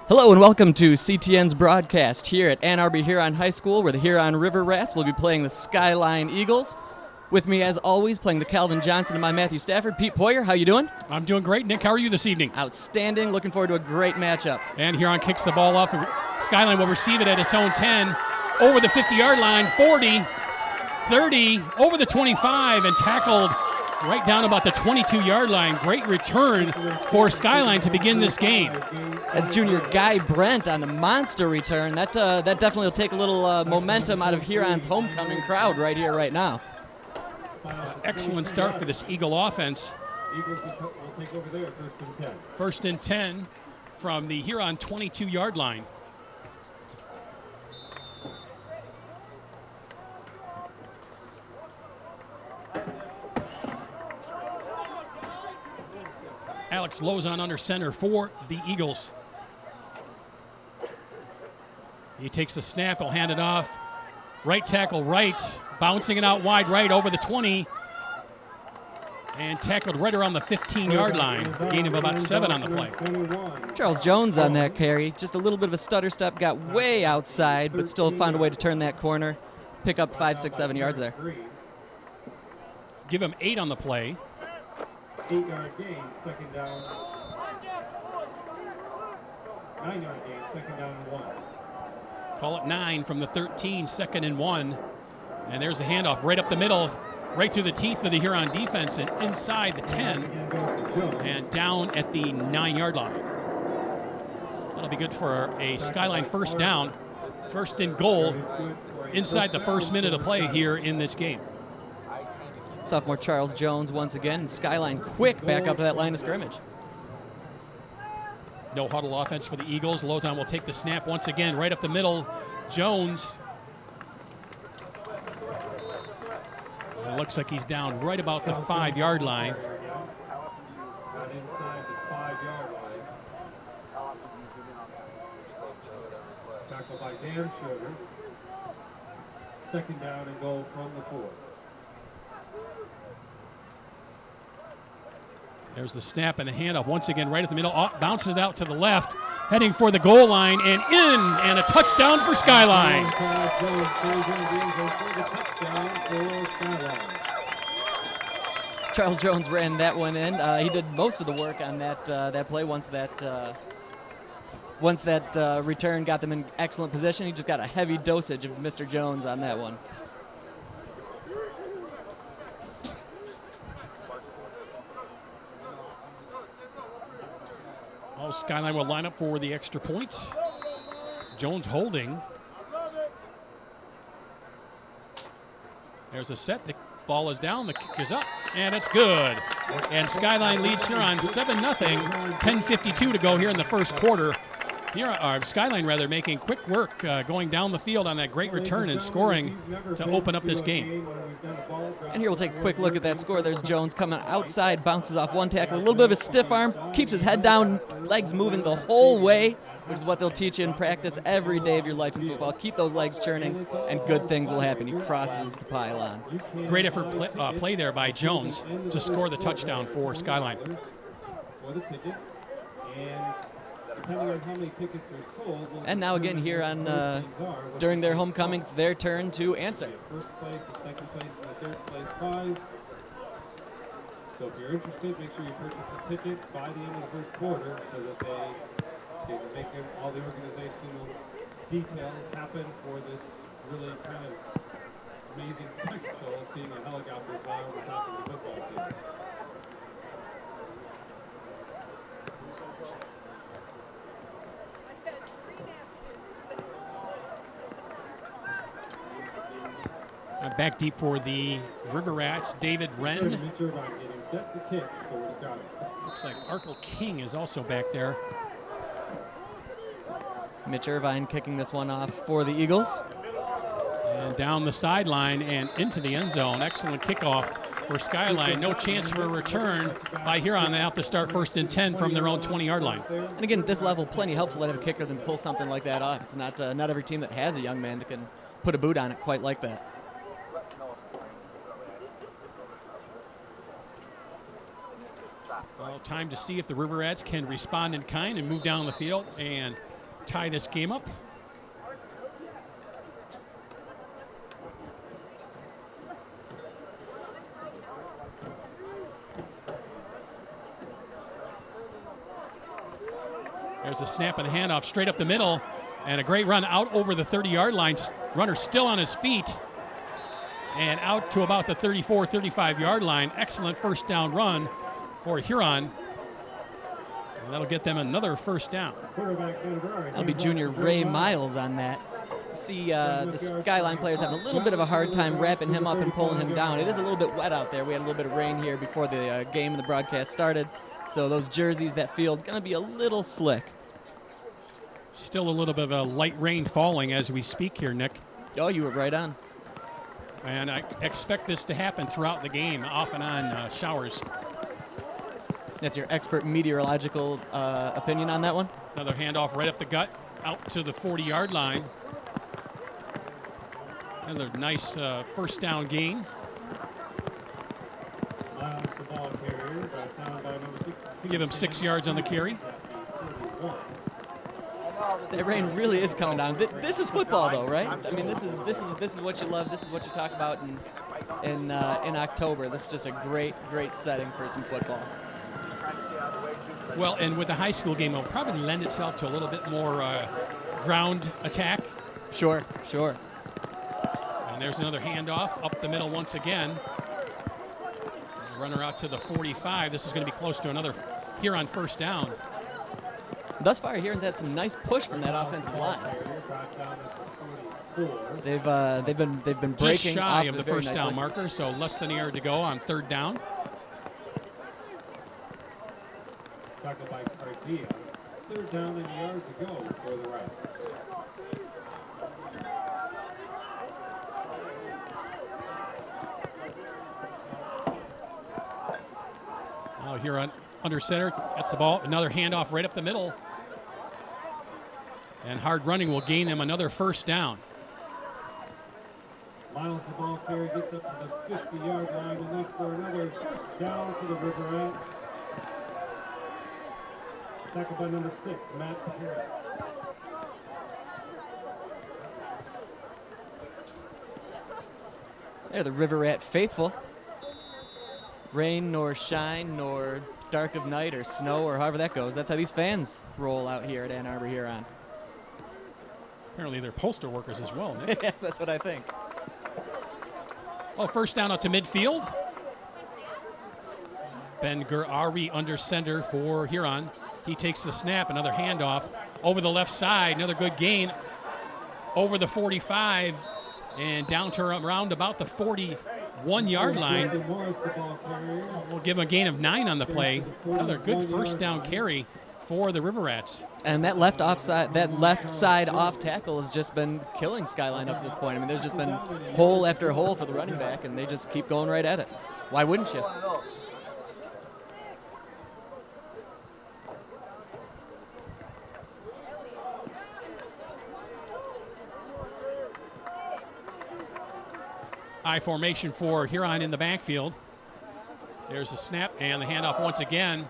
Hello and welcome to CTN's broadcast here at Arbor Huron High School, where the Huron River Rats will be playing the Skyline Eagles. With me, as always, playing the Calvin Johnson and my Matthew Stafford. Pete Poyer, how you doing? I'm doing great. Nick, how are you this evening? Outstanding. Looking forward to a great matchup. And Huron kicks the ball off. Skyline will receive it at its own 10, over the 50-yard line, 40, 30, over the 25, and tackled right down about the 22-yard line. Great return for Skyline to begin this game. That's junior Guy Brent on the monster return. That definitely will take a little momentum out of Huron's homecoming crowd right here, right now. Excellent start for this Eagle offense. Eagles will take over there, first and 10. First and 10 from the Huron 22-yard line. Alex Lozon under center for the Eagles. He takes the snap, he'll hand it off. Right tackle right, bouncing it out wide right over the 20. And tackled right around the 15-yard line. Gain of about 7 on the play. Charles Jones on that carry. Just a little bit of a stutter step, got way outside, but still found a way to turn that corner. Pick up 5, 6, 7 yards there. Give him 8 on the play. 8-yard gain, second down. 9-yard gain, second down and 1. Call it 9 from the 13, second and 1. And there's a handoff right up the middle, right through the teeth of the Huron defense and inside the 10 and down at the 9-yard line. That'll be good for a Skyline first down, first and goal inside the first minute of play here in this game. Sophomore Charles Jones once again, and Skyline quick back up to that line of scrimmage. No huddle offense for the Eagles. Lozon will take the snap once again right up the middle. Jones. It looks like he's down right about the 5-yard line. Inside the 5-yard line. Tackled by Dan Schroeder. Second down and goal from the 4. There's the snap and the handoff once again right at the middle. Bounces it out to the left, heading for the goal line and in, and a touchdown for Skyline. Charles Jones ran that one in. He did most of the work on that play once that return got them in excellent position. He just got a heavy dosage of Mr. Jones on that one. Oh, Skyline will line up for the extra points. Jones holding. There's a set. The ball is down. The kick is up, and it's good. And Skyline leads Huron 7-0. 10:52 to go here in the first quarter. Skyline making quick work going down the field on that great return and scoring to open up this game. And here we'll take a quick look at that score. There's Jones coming outside, bounces off one tackle, a little bit of a stiff arm, keeps his head down, legs moving the whole way, which is what they'll teach you in practice every day of your life in football. Keep those legs churning, and good things will happen. He crosses the pylon. Great effort play there by Jones to score the touchdown for Skyline. And now again here on during their homecoming, it's their turn to answer. First place, the second place, and the third place prize. So if you're interested, make sure you purchase a ticket by the end of the first quarter so that they can make all the organizational details happen for this really kind of amazing spectacle of seeing a helicopter fly over top of the football field. Back deep for the River Rats, David Wren. Looks like Arkle King is also back there. Mitch Irvine kicking this one off for the Eagles. And down the sideline and into the end zone. Excellent kickoff for Skyline. No chance for a return by Huron. They have to start first and 10 from their own 20-yard line. And again, at this level, plenty helpful to have a kicker than pull something like that off. It's not every team that has a young man that can put a boot on it quite like that. Well, time to see if the River Rats can respond in kind and move down the field. And tie this game up. There's a snap and the handoff straight up the middle, and a great run out over the 30-yard line. Runner still on his feet, and out to about the 34, 35-yard line. Excellent first down run for Huron. And that'll get them another first down. That'll be junior Ray Miles on that. See the Skyline players having a little bit of a hard time wrapping him up and pulling him down. It is a little bit wet out there. We had a little bit of rain here before the game and the broadcast started. So those jerseys, that field, going to be a little slick. Still a little bit of a light rain falling as we speak here, Nick. Oh, you were right on. And I expect this to happen throughout the game, off and on showers. That's your expert meteorological opinion on that one? Another handoff right up the gut, out to the 40-yard line. Another nice first down gain. Give him 6 yards on the carry. That rain really is coming down. This is football, though, right? I mean, this is what you love. This is what you talk about in October. This is just a great setting for some football. Well, and with the high school game, it'll probably lend itself to a little bit more ground attack. Sure. And there's another handoff up the middle once again. Runner out to the 45. This is going to be close to another Huron first down. Thus far, Huron's had some nice push from that offensive line. They've been breaking just shy off of the first down marker, so less than a yard to go on third down. Third down and a yard to go for the right. Now Huron under center, gets the ball, another handoff right up the middle. And hard running will gain them another first down. Miles the ball carrier gets up to the 50-yard line, and that's for another first down to the River Rats. Tackled by number 6, Matt Harris. They're the River Rat faithful. Rain nor shine nor dark of night or snow or however that goes. That's how these fans roll out here at Ann Arbor Huron. Apparently they're postal workers as well, Nick. Yes, that's what I think. Well, first down out to midfield. Ben Gurari under center for Huron. He takes the snap, another handoff over the left side, another good gain over the 45 and down to around about the 41-yard line. We'll give him a gain of 9 on the play. Another good first down carry for the River Rats. And that left side off tackle has just been killing Skyline up to this point. I mean, there's just been hole after hole for the running back, and they just keep going right at it. Why wouldn't you? I formation for Huron in the backfield. There's a snap and the handoff once again.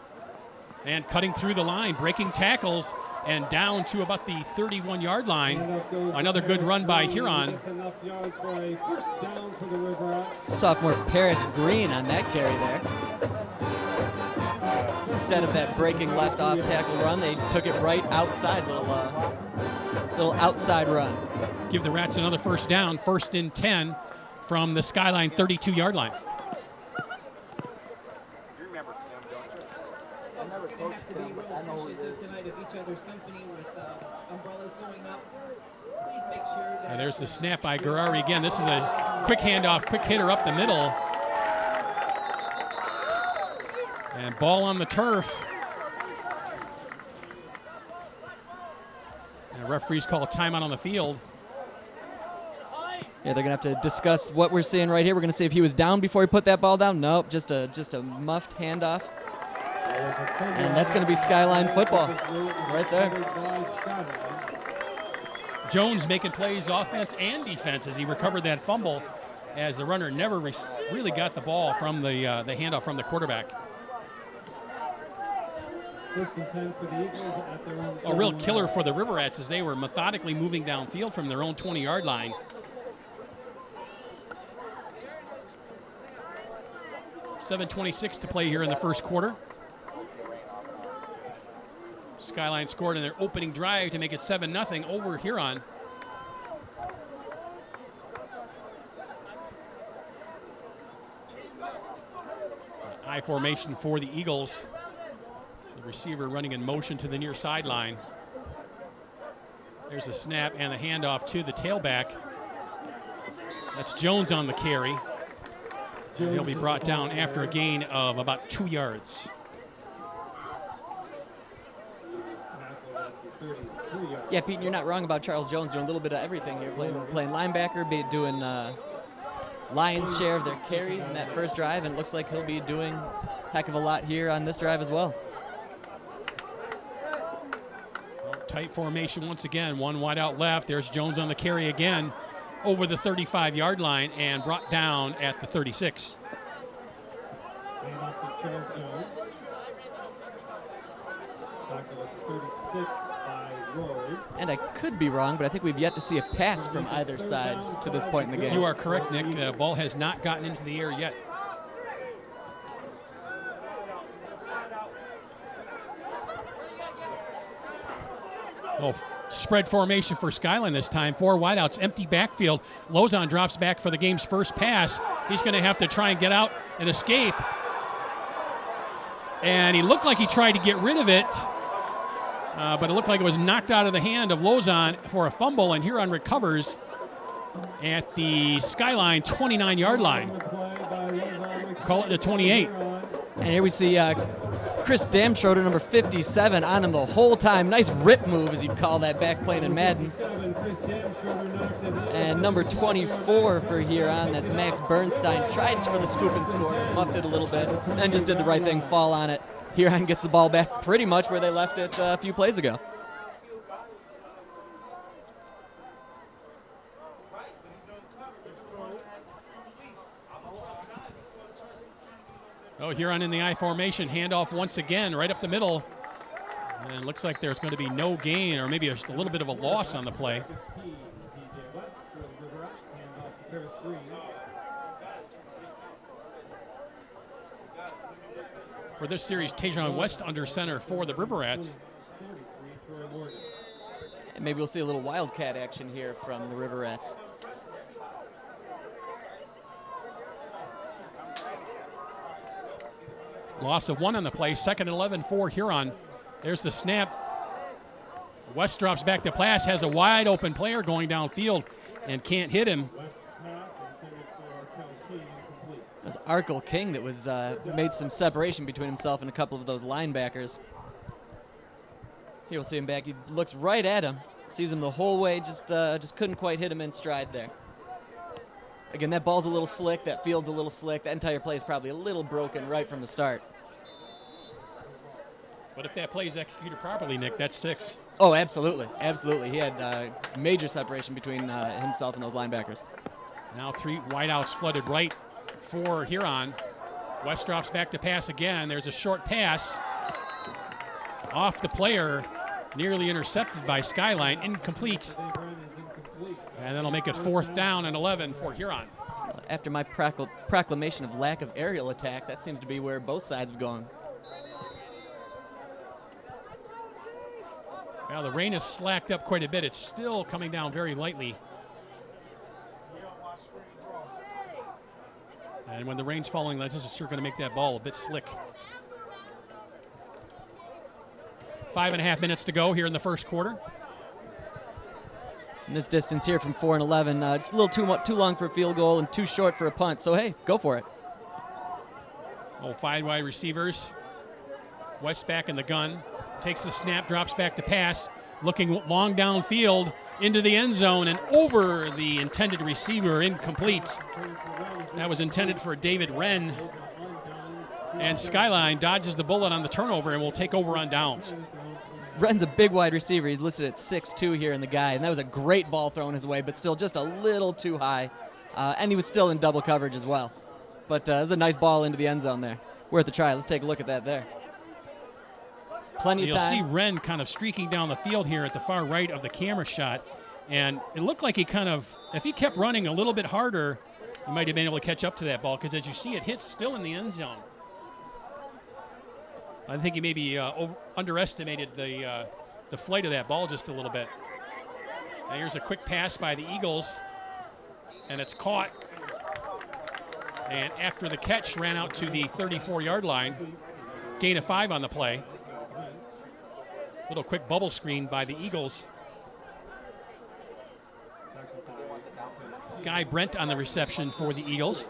And cutting through the line, breaking tackles, and down to about the 31-yard line. Another good run by Huron. Sophomore Paris Green on that carry there. Instead of that breaking left off tackle run, they took it right outside, little outside run. Give the Rats another first down, 1st and 10 from the Skyline 32-yard line. There's the snap by Gurari again. This is a quick handoff, quick hitter up the middle. And ball on the turf. And referees call a timeout on the field. Yeah, they're gonna have to discuss what we're seeing right here. We're gonna see if he was down before he put that ball down. Nope, just a muffed handoff. And that's gonna be Skyline football right there. Jones making plays offense and defense as he recovered that fumble, as the runner never really got the ball from the handoff from the quarterback. First and 10 for the Eagles at their own. A real killer for the Riverettes as they were methodically moving downfield from their own 20-yard line. .7:26 to play here in the first quarter. Skyline scored in their opening drive to make it 7-0 over Huron. I formation for the Eagles. The receiver running in motion to the near sideline. There's a snap and a handoff to the tailback. That's Jones on the carry. And he'll be brought down after a gain of about 2 yards. Yeah, Pete, you're not wrong about Charles Jones doing a little bit of everything here. Playing linebacker, doing lion's share of their carries in that first drive, and it looks like he'll be doing a heck of a lot here on this drive as well. Tight formation once again, one wide out left. There's Jones on the carry again over the 35-yard line and brought down at the 36. And off to Charles Jones. Tackle at 36 by Roy. And I could be wrong, but I think we've yet to see a pass from either side to this point in the game. You are correct, Nick. The ball has not gotten into the air yet. Oh, spread formation for Skyline this time. 4 wideouts, empty backfield. Lozon drops back for the game's first pass. He's going to have to try and get out and escape. And he looked like he tried to get rid of it, but it looked like it was knocked out of the hand of Lozon for a fumble, and Huron recovers at the Skyline 29-yard line. Call it the 28. And here we see Chris Damschroeder, number 57, on him the whole time. Nice rip move, as you'd call that, back playing in Madden. And number 24 for Huron, that's Max Bernstein, tried for the scoop and score, muffed it a little bit, and just did the right thing, fall on it. Huron gets the ball back pretty much where they left it a few plays ago. Oh, Huron in the I formation, handoff once again, right up the middle. And it looks like there's going to be no gain, or maybe a little bit of a loss on the play. For this series, Tejon West under center for the Riverettes. And maybe we'll see a little wildcat action here from the Riverettes. Loss of 1 on the play, 2nd and 11 for Huron. There's the snap. West drops back to pass, has a wide open player going downfield and can't hit him. It was Arkell King that was made some separation between himself and a couple of those linebackers. Here we'll see him back. He looks right at him, sees him the whole way, just couldn't quite hit him in stride there. Again, that ball's a little slick, that field's a little slick, that entire play is probably a little broken right from the start. But if that play is executed properly, Nick, that's 6. Oh, absolutely, absolutely. He had major separation between himself and those linebackers. Now 3 wideouts flooded right for Huron. West drops back to pass again. There's a short pass off the player, nearly intercepted by Skyline, incomplete. And that'll make it 4th down and 11 for Huron. After my proclamation of lack of aerial attack, that seems to be where both sides have gone. Well, the rain has slacked up quite a bit. It's still coming down very lightly. And when the rain's falling, that's just sure going to make that ball a bit slick. 5.5 minutes to go here in the first quarter. And this distance here from 4 and 11, just a little too long for a field goal and too short for a punt. So, hey, go for it. Oh, 5 wide receivers. West back in the gun. Takes the snap, drops back to pass. Looking long downfield into the end zone and over the intended receiver, incomplete. That was intended for David Wren. And Skyline dodges the bullet on the turnover and will take over on downs. Wren's a big wide receiver. He's listed at 6'2" here in the guy, and that was a great ball thrown his way, but still just a little too high. And he was still in double coverage as well. But it was a nice ball into the end zone there. Worth a try. Let's take a look at that there. Plenty of You'll time. see Wren kind of streaking down the field here at the far right of the camera shot. And it looked like he kind of, if he kept running a little bit harder, he might have been able to catch up to that ball, because as you see, it hits still in the end zone. I think he maybe underestimated the flight of that ball just a little bit. And here's a quick pass by the Eagles, and it's caught. And after the catch, ran out to the 34-yard line. Gain of 5 on the play. Little quick bubble screen by the Eagles. Guy Brent on the reception for the Eagles.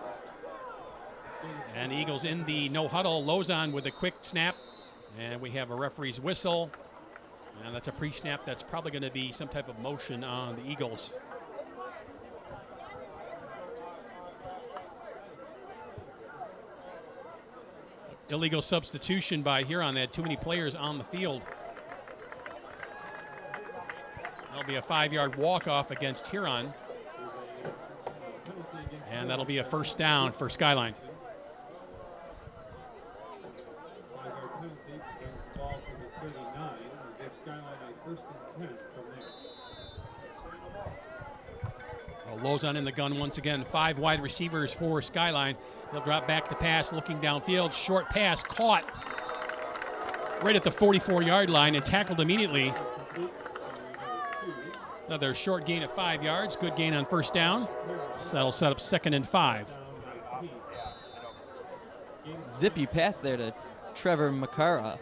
And the Eagles in the no huddle. Lozon with a quick snap. And we have a referee's whistle. And that's a pre-snap. That's probably going to be some type of motion on the Eagles. Illegal substitution by Huron. They had too many players on the field. That'll be a 5-yard walk-off against Huron. And that'll be a first down for Skyline. Lozon in the gun once again. 5 wide receivers for Skyline. They'll drop back to pass, looking downfield. Short pass caught right at the 44-yard line and tackled immediately. Another short gain of 5 yards. Good gain on first down. So that'll set up 2nd and 5. Zippy pass there to Trevor Makarov.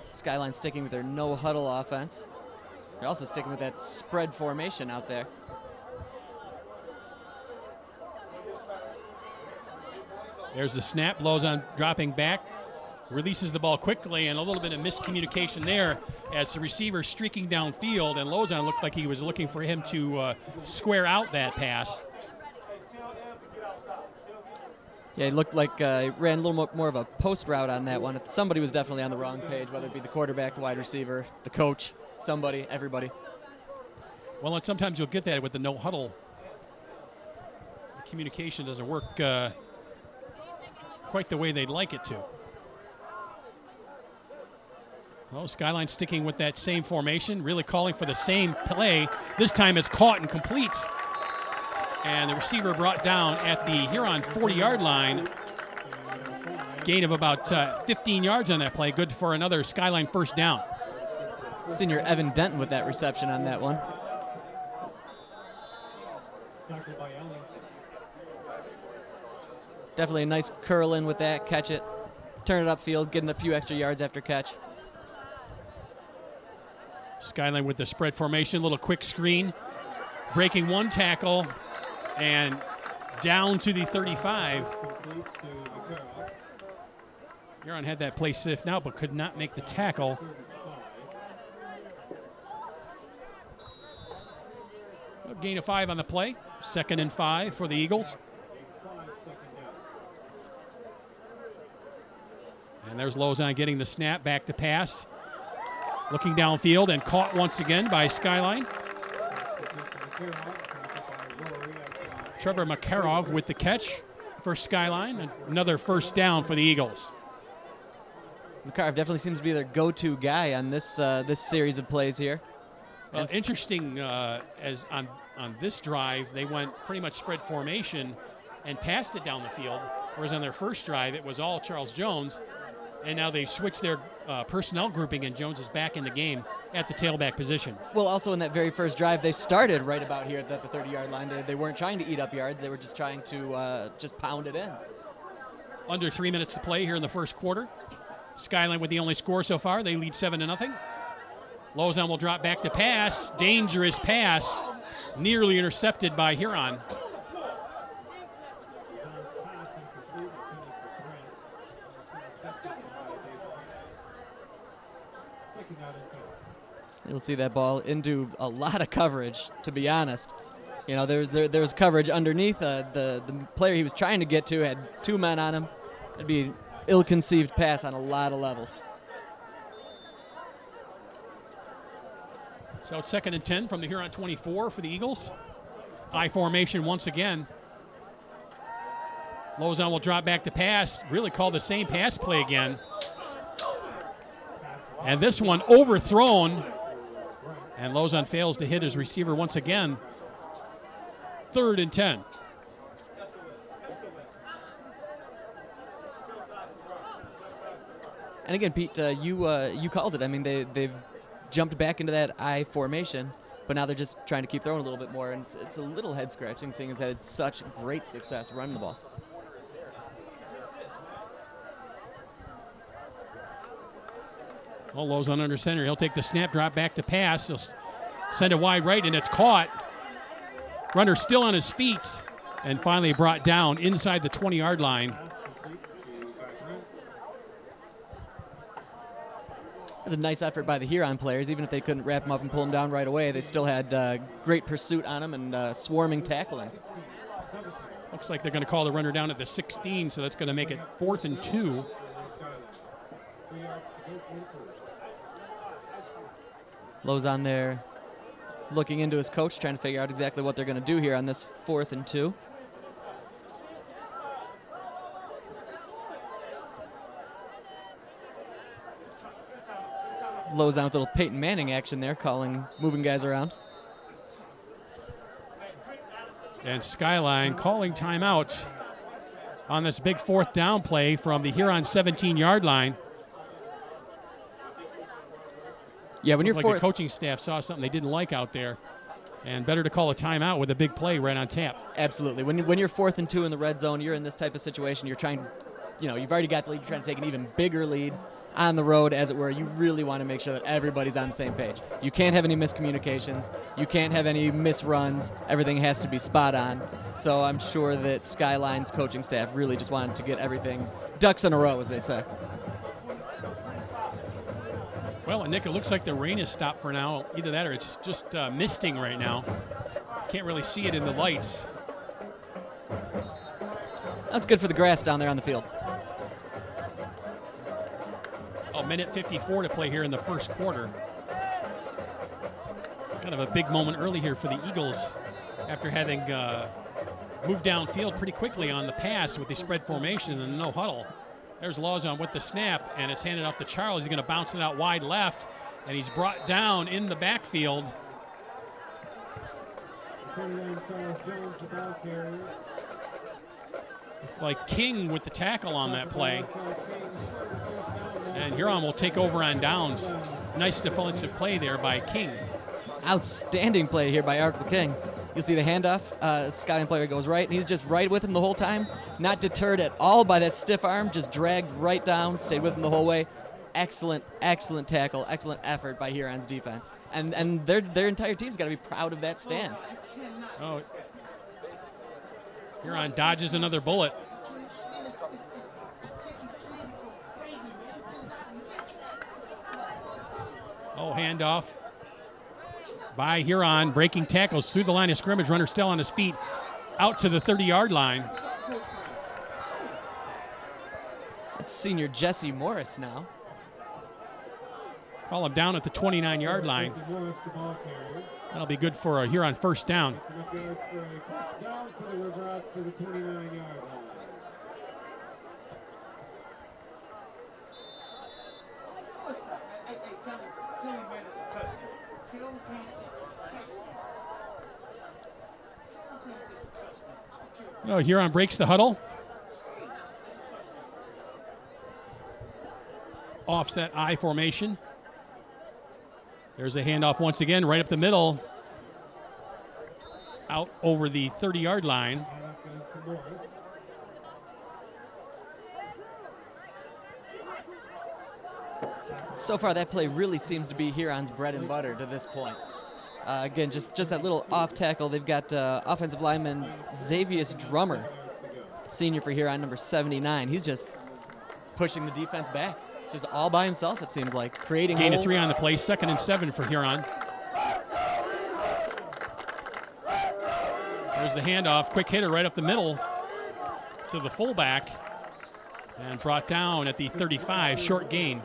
Skyline sticking with their no huddle offense. They're also sticking with that spread formation out there. There's the snap. Lozon dropping back. Releases the ball quickly, and a little bit of miscommunication there as the receiver streaking downfield, and Lozon looked like he was looking for him to square out that pass. Yeah, he looked like he ran a little more of a post route on that one. Somebody was definitely on the wrong page, whether it be the quarterback, the wide receiver, the coach, somebody, everybody. Well, and sometimes you'll get that with the no huddle. The communication doesn't work quite the way they'd like it to. Well, Skyline sticking with that same formation, really calling for the same play. This time it's caught and complete. And the receiver brought down at the Huron 40-yard line. Gain of about 15 yards on that play. Good for another Skyline first down. Senior Evan Denton with that reception on that one. Definitely a nice curl in with that, catch it, turn it upfield, getting a few extra yards after catch. Skyline with the spread formation, little quick screen, breaking one tackle, and down to the 35. Huron had that play sniffed out, but could not make the tackle. A gain of 5 on the play, 2nd and 5 for the Eagles. And there's Lozon getting the snap, back to pass. Looking downfield and caught once again by Skyline. Trevor Makarov with the catch for Skyline. Another first down for the Eagles. Makarov definitely seems to be their go-to guy on this this series of plays here. Well, interesting, as on this drive, they went pretty much spread formation and passed it down the field, whereas on their first drive, it was all Charles Jones. And now they've switched their personnel grouping, and Jones is back in the game at the tailback position. Well, also in that very first drive, they started right about here at the 30-yard line. They weren't trying to eat up yards. They were just trying to just pound it in. Under 3 minutes to play here in the first quarter. Skyline with the only score so far. They lead 7-0. Lozon will drop back to pass. Dangerous pass. Nearly intercepted by Huron. You'll see that ball into a lot of coverage, to be honest. You know, there was coverage underneath. The player he was trying to get to had 2 men on him. It'd be an ill-conceived pass on a lot of levels. So it's 2nd and 10 from the Huron 24 for the Eagles. I formation once again. Lozon will drop back to pass, really call the same pass play again. And this one overthrown, and Lozon fails to hit his receiver once again. 3rd and 10. And again, Pete, you called it. I mean, they've jumped back into that I formation, but now they're just trying to keep throwing a little bit more, and it's a little head-scratching, seeing as that it's such great success running the ball. Well, Lozon under center. He'll take the snap, drop back to pass. He'll send it wide right, and it's caught. Runner still on his feet, and finally brought down inside the 20-yard line. It was a nice effort by the Huron players. Even if they couldn't wrap him up and pull him down right away, they still had great pursuit on him and swarming tackling. Looks like they're going to call the runner down at the 16, so that's going to make it 4th and 2. Lozon there looking into his coach, trying to figure out exactly what they're going to do here on this 4th and 2. Lozon with a little Peyton Manning action there, moving guys around. And Skyline calling timeout on this big 4th down play from the Huron 17-yard line. Yeah, when you're like the coaching staff saw something they didn't like out there, and better to call a timeout with a big play right on tap. Absolutely. When you're 4th and 2 in the red zone, you're in this type of situation. You're trying, you've already got the lead. You're trying to take an even bigger lead on the road, as it were. You really want to make sure that everybody's on the same page. You can't have any miscommunications. You can't have any misruns. Everything has to be spot on. So I'm sure that Skyline's coaching staff really just wanted to get everything ducks in a row, as they say. Well, and Nick, it looks like the rain has stopped for now. Either that or it's just misting right now. Can't really see it in the lights. That's good for the grass down there on the field. A minute 54 to play here in the first quarter. Kind of a big moment early here for the Eagles after having moved downfield pretty quickly on the pass with the spread formation and no huddle. There's Lozon with the snap, and it's handed off to Charles. He's going to bounce it out wide left, and he's brought down in the backfield. Like King with the tackle on that play. And Huron will take over on downs. Nice defensive play there by King. Outstanding play here by Arkle King. You'll see the handoff. Skyline player goes right, and he's just right with him the whole time. Not deterred at all by that stiff arm, just dragged right down, stayed with him the whole way. Excellent, excellent tackle, excellent effort by Huron's defense. And their entire team's got to be proud of that stand. Oh, Huron dodges another bullet. Oh, handoff by Huron, breaking tackles through the line of scrimmage. Runner still on his feet, out to the 30-yard line. It's senior Jesse Morris now. Call him down at the 29-yard line. That'll be good for a Huron first down. Oh, Huron breaks the huddle. Offset I formation. There's a handoff once again, right up the middle. Out over the 30-yard line. So far, that play really seems to be Huron's bread and butter to this point. Again, just that little off tackle. They've got offensive lineman Xavius Drummer, senior for Huron, number 79. He's just pushing the defense back, just all by himself, it seems like, creating Gain of holes. 3 on the play, 2nd and 7 for Huron. There's the handoff, quick hitter right up the middle to the fullback, and brought down at the 35, short gain.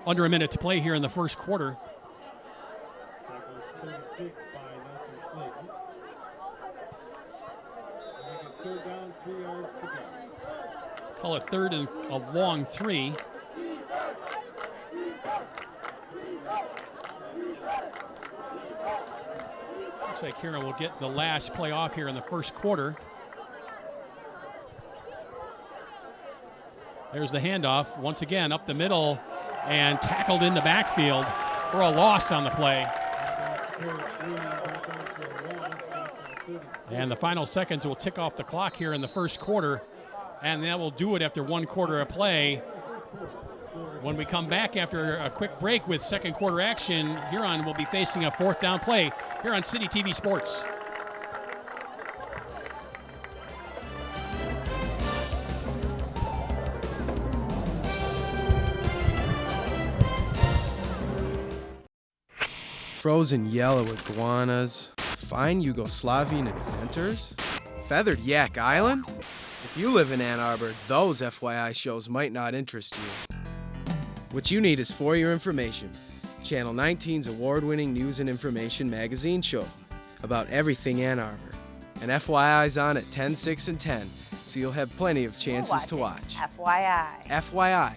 Under a minute to play here in the first quarter. Third down, 3 yards to go. Call it third and a long 3. Looks like Huron will get the last play off here in the first quarter. There's the handoff once again up the middle and tackled in the backfield for a loss on the play. And the final seconds will tick off the clock here in the first quarter, and that will do it after 1 quarter of play. When we come back after a quick break with second quarter action, Huron will be facing a 4th down play here on City TV Sports. Frozen yellow iguanas, fine Yugoslavian inventors, feathered yak island? If you live in Ann Arbor, those FYI shows might not interest you. What you need is For Your Information, Channel 19's award-winning news and information magazine show about everything Ann Arbor. And FYI's on at 10, 6, and 10, so you'll have plenty of chances to watch. FYI. FYI,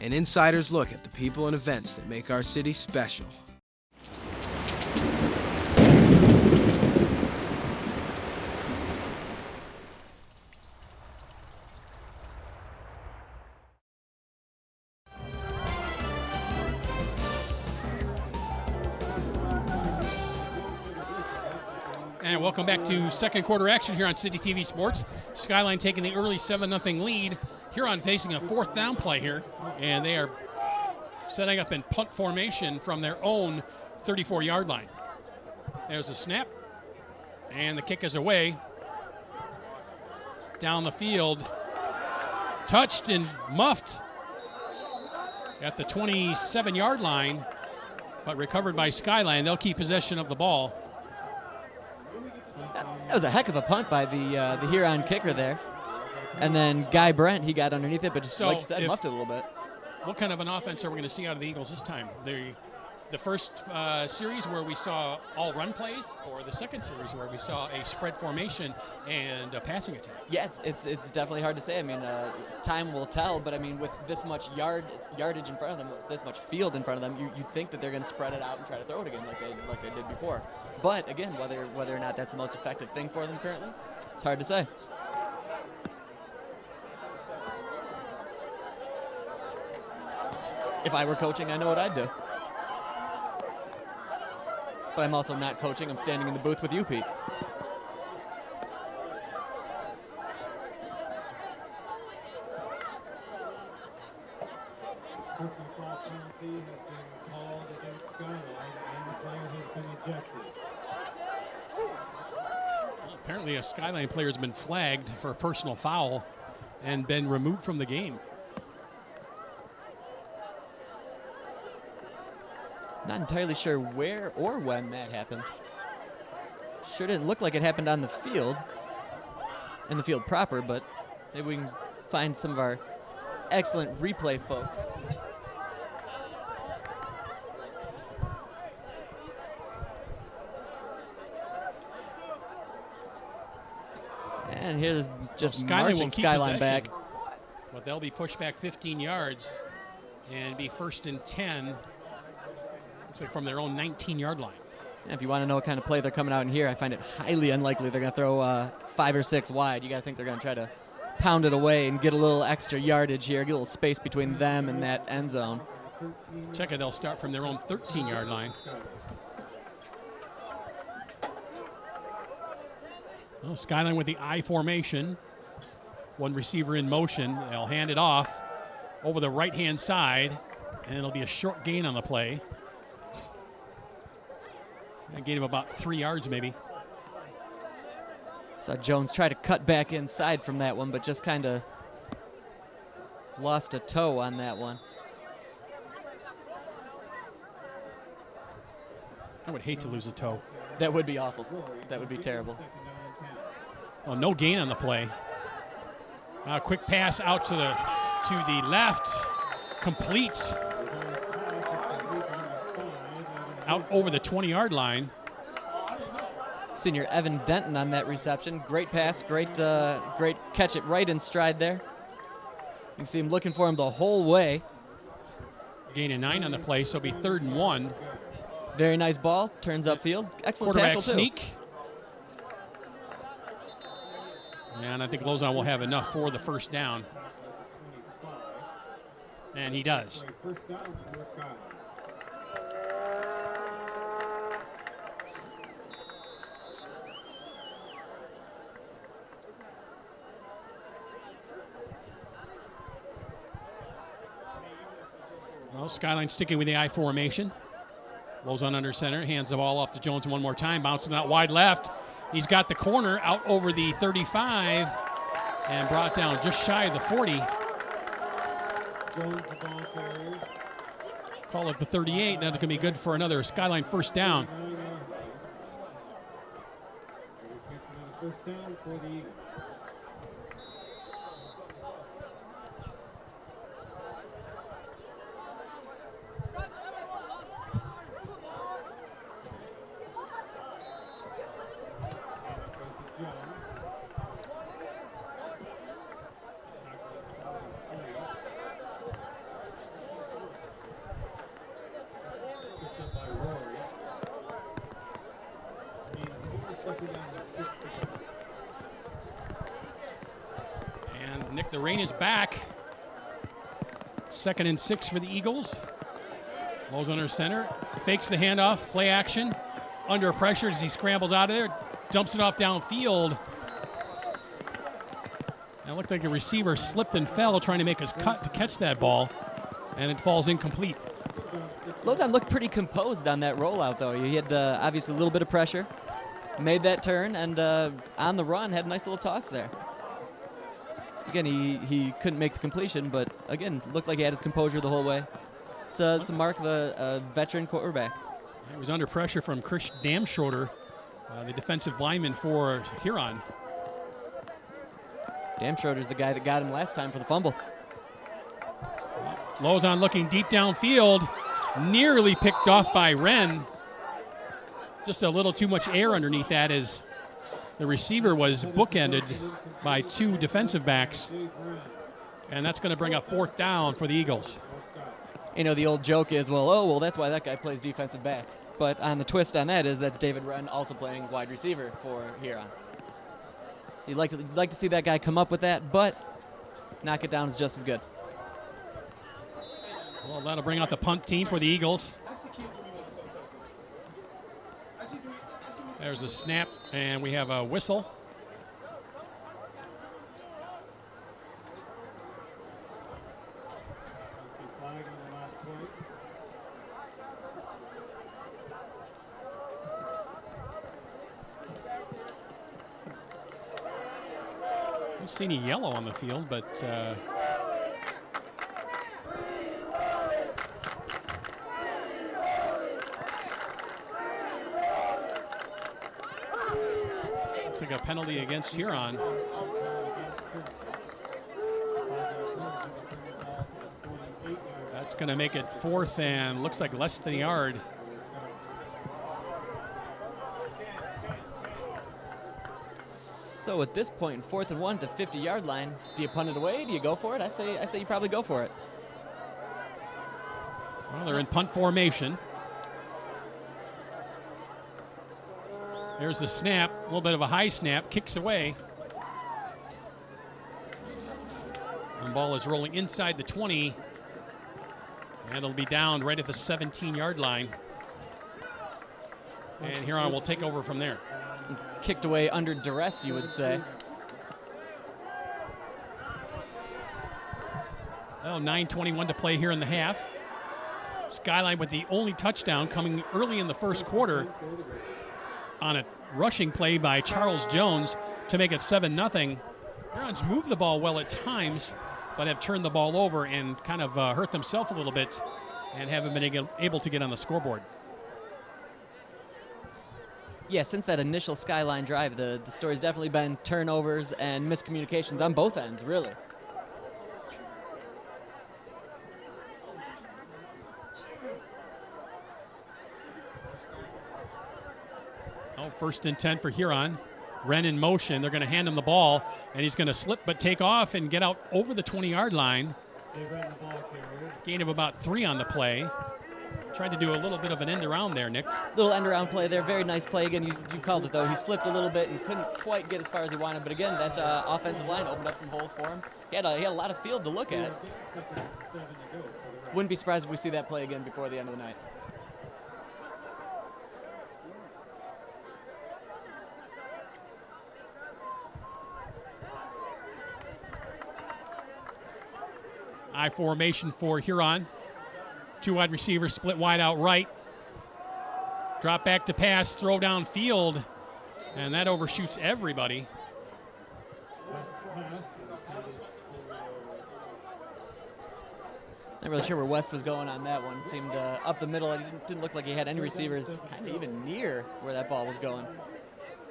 an insider's look at the people and events that make our city special. And welcome back to second quarter action here on City TV Sports. Skyline taking the early 7-0 lead. Huron facing a 4th down play here, and they are setting up in punt formation from their own 34-yard line. There's a snap, and the kick is away. Down the field, touched and muffed at the 27-yard line, but recovered by Skyline. They'll keep possession of the ball. That was a heck of a punt by the Huron kicker there. And then Guy Brent, he got underneath it, but just like you said, muffed it a little bit. What kind of an offense are we going to see out of the Eagles this time? The first series where we saw all run plays, or the second series where we saw a spread formation and a passing attack? Yeah, it's definitely hard to say. I mean, time will tell, but I mean, with this much yardage in front of them, with this much field in front of them, you'd think that they're going to spread it out and try to throw it again like they did before. But again, whether or not that's the most effective thing for them currently, it's hard to say. If I were coaching, I know what I'd do. But I'm also not coaching. I'm standing in the booth with you, Pete. Personal foul penalty has been called against Skyline, and the player has been ejected. Apparently a Skyline player has been flagged for a personal foul and been removed from the game. Not entirely sure where or when that happened. Sure didn't look like it happened on the field, in the field proper, but maybe we can find some of our excellent replay folks. And here's just marching Skyline back. But they'll be pushed back 15 yards and be 1st and 10. Looks like from their own 19-yard line. And if you want to know what kind of play they're coming out in here, I find it highly unlikely they're going to throw 5 or 6 wide. You got to think they're going to try to pound it away and get a little extra yardage here, get a little space between them and that end zone. Check it, they'll start from their own 13-yard line. Well, Skyline with the I formation. One receiver in motion. They'll hand it off over the right-hand side, and it'll be a short gain on the play. A gain of about 3 yards, maybe. Saw Jones try to cut back inside from that one, but just kind of lost a toe on that one. I would hate to lose a toe. That would be awful. That would be terrible. Oh, no gain on the play. A quick pass out to the left, complete. Out over the 20-yard line. Senior Evan Denton on that reception. Great pass, great catch it right in stride there. You can see him looking for him the whole way. Gain of 9 on the play, so it'll be 3rd and 1. Very nice ball, turns upfield. Excellent Quarterback tackle too. sneak. And I think Lozon will have enough for the first down. And he does. First down for Skyline. Well, Skyline sticking with the I formation. Lozon under center, hands the ball off to Jones one more time, bouncing out wide left. He's got the corner out over the 35 and brought down just shy of the 40. Jones, the ball carrier. Call it the 38, and that's going to be good for another Skyline first down. First down for the Eagles. And Nick, the rain is back. 2nd and 6 for the Eagles. Lozon under center, fakes the handoff, play action. Under pressure as he scrambles out of there, dumps it off downfield. And it looked like the receiver slipped and fell trying to make his cut to catch that ball, and it falls incomplete. Lozon looked pretty composed on that rollout, though. He had obviously a little bit of pressure, made that turn, and on the run had a nice little toss there. Again, he couldn't make the completion, but again, looked like he had his composure the whole way. It's a mark of a veteran quarterback. He was under pressure from Chris Damshorter, the defensive lineman for Huron. Damschroeder's the guy that got him last time for the fumble. Lozon looking deep downfield, nearly picked off by Wren. Just a little too much air underneath that as the receiver was bookended by 2 defensive backs. And that's going to bring up 4th down for the Eagles. You know, the old joke is, well, that's why that guy plays defensive back. But on the twist on that is that's David Wren also playing wide receiver for Huron. So you'd like to see that guy come up with that, but knock it down is just as good. Well, that'll bring out the punt team for the Eagles. There's a snap, and we have a whistle. Flag on the last play. I don't see any yellow on the field, but looks like a penalty against Huron. That's going to make it 4th and looks like less than a yard. So at this point, 4th and 1 to 50-yard line, do you punt it away? Do you go for it? I say you probably go for it. Well, they're in punt formation. There's the snap, a little bit of a high snap, kicks away. The ball is rolling inside the 20, and it'll be down right at the 17-yard line. And Huron will take over from there. Kicked away under duress, you would say. Well, 9:21 to play here in the half. Skyline with the only touchdown coming early in the first quarter on a rushing play by Charles Jones to make it 7-0. Huron's moved the ball well at times, but have turned the ball over and kind of hurt themselves a little bit and haven't been able to get on the scoreboard. Yeah, since that initial Skyline drive, the story's definitely been turnovers and miscommunications on both ends, really. First and 10 for Huron. Wren in motion. They're going to hand him the ball, and he's going to slip but take off and get out over the 20-yard line. Gain of about 3 on the play. Tried to do a little bit of an end around there, Nick. Little end around play there. Very nice play. Again, you called it, though. He slipped a little bit and couldn't quite get as far as he wanted. But again, that offensive line opened up some holes for him. He had a lot of field to look at. Wouldn't be surprised if we see that play again before the end of the night. I formation for Huron. 2 wide receivers split wide out right. Drop back to pass, throw down field, and that overshoots everybody. Not really sure where West was going on that one. It seemed up the middle. It didn't look like he had any receivers kind of even near where that ball was going.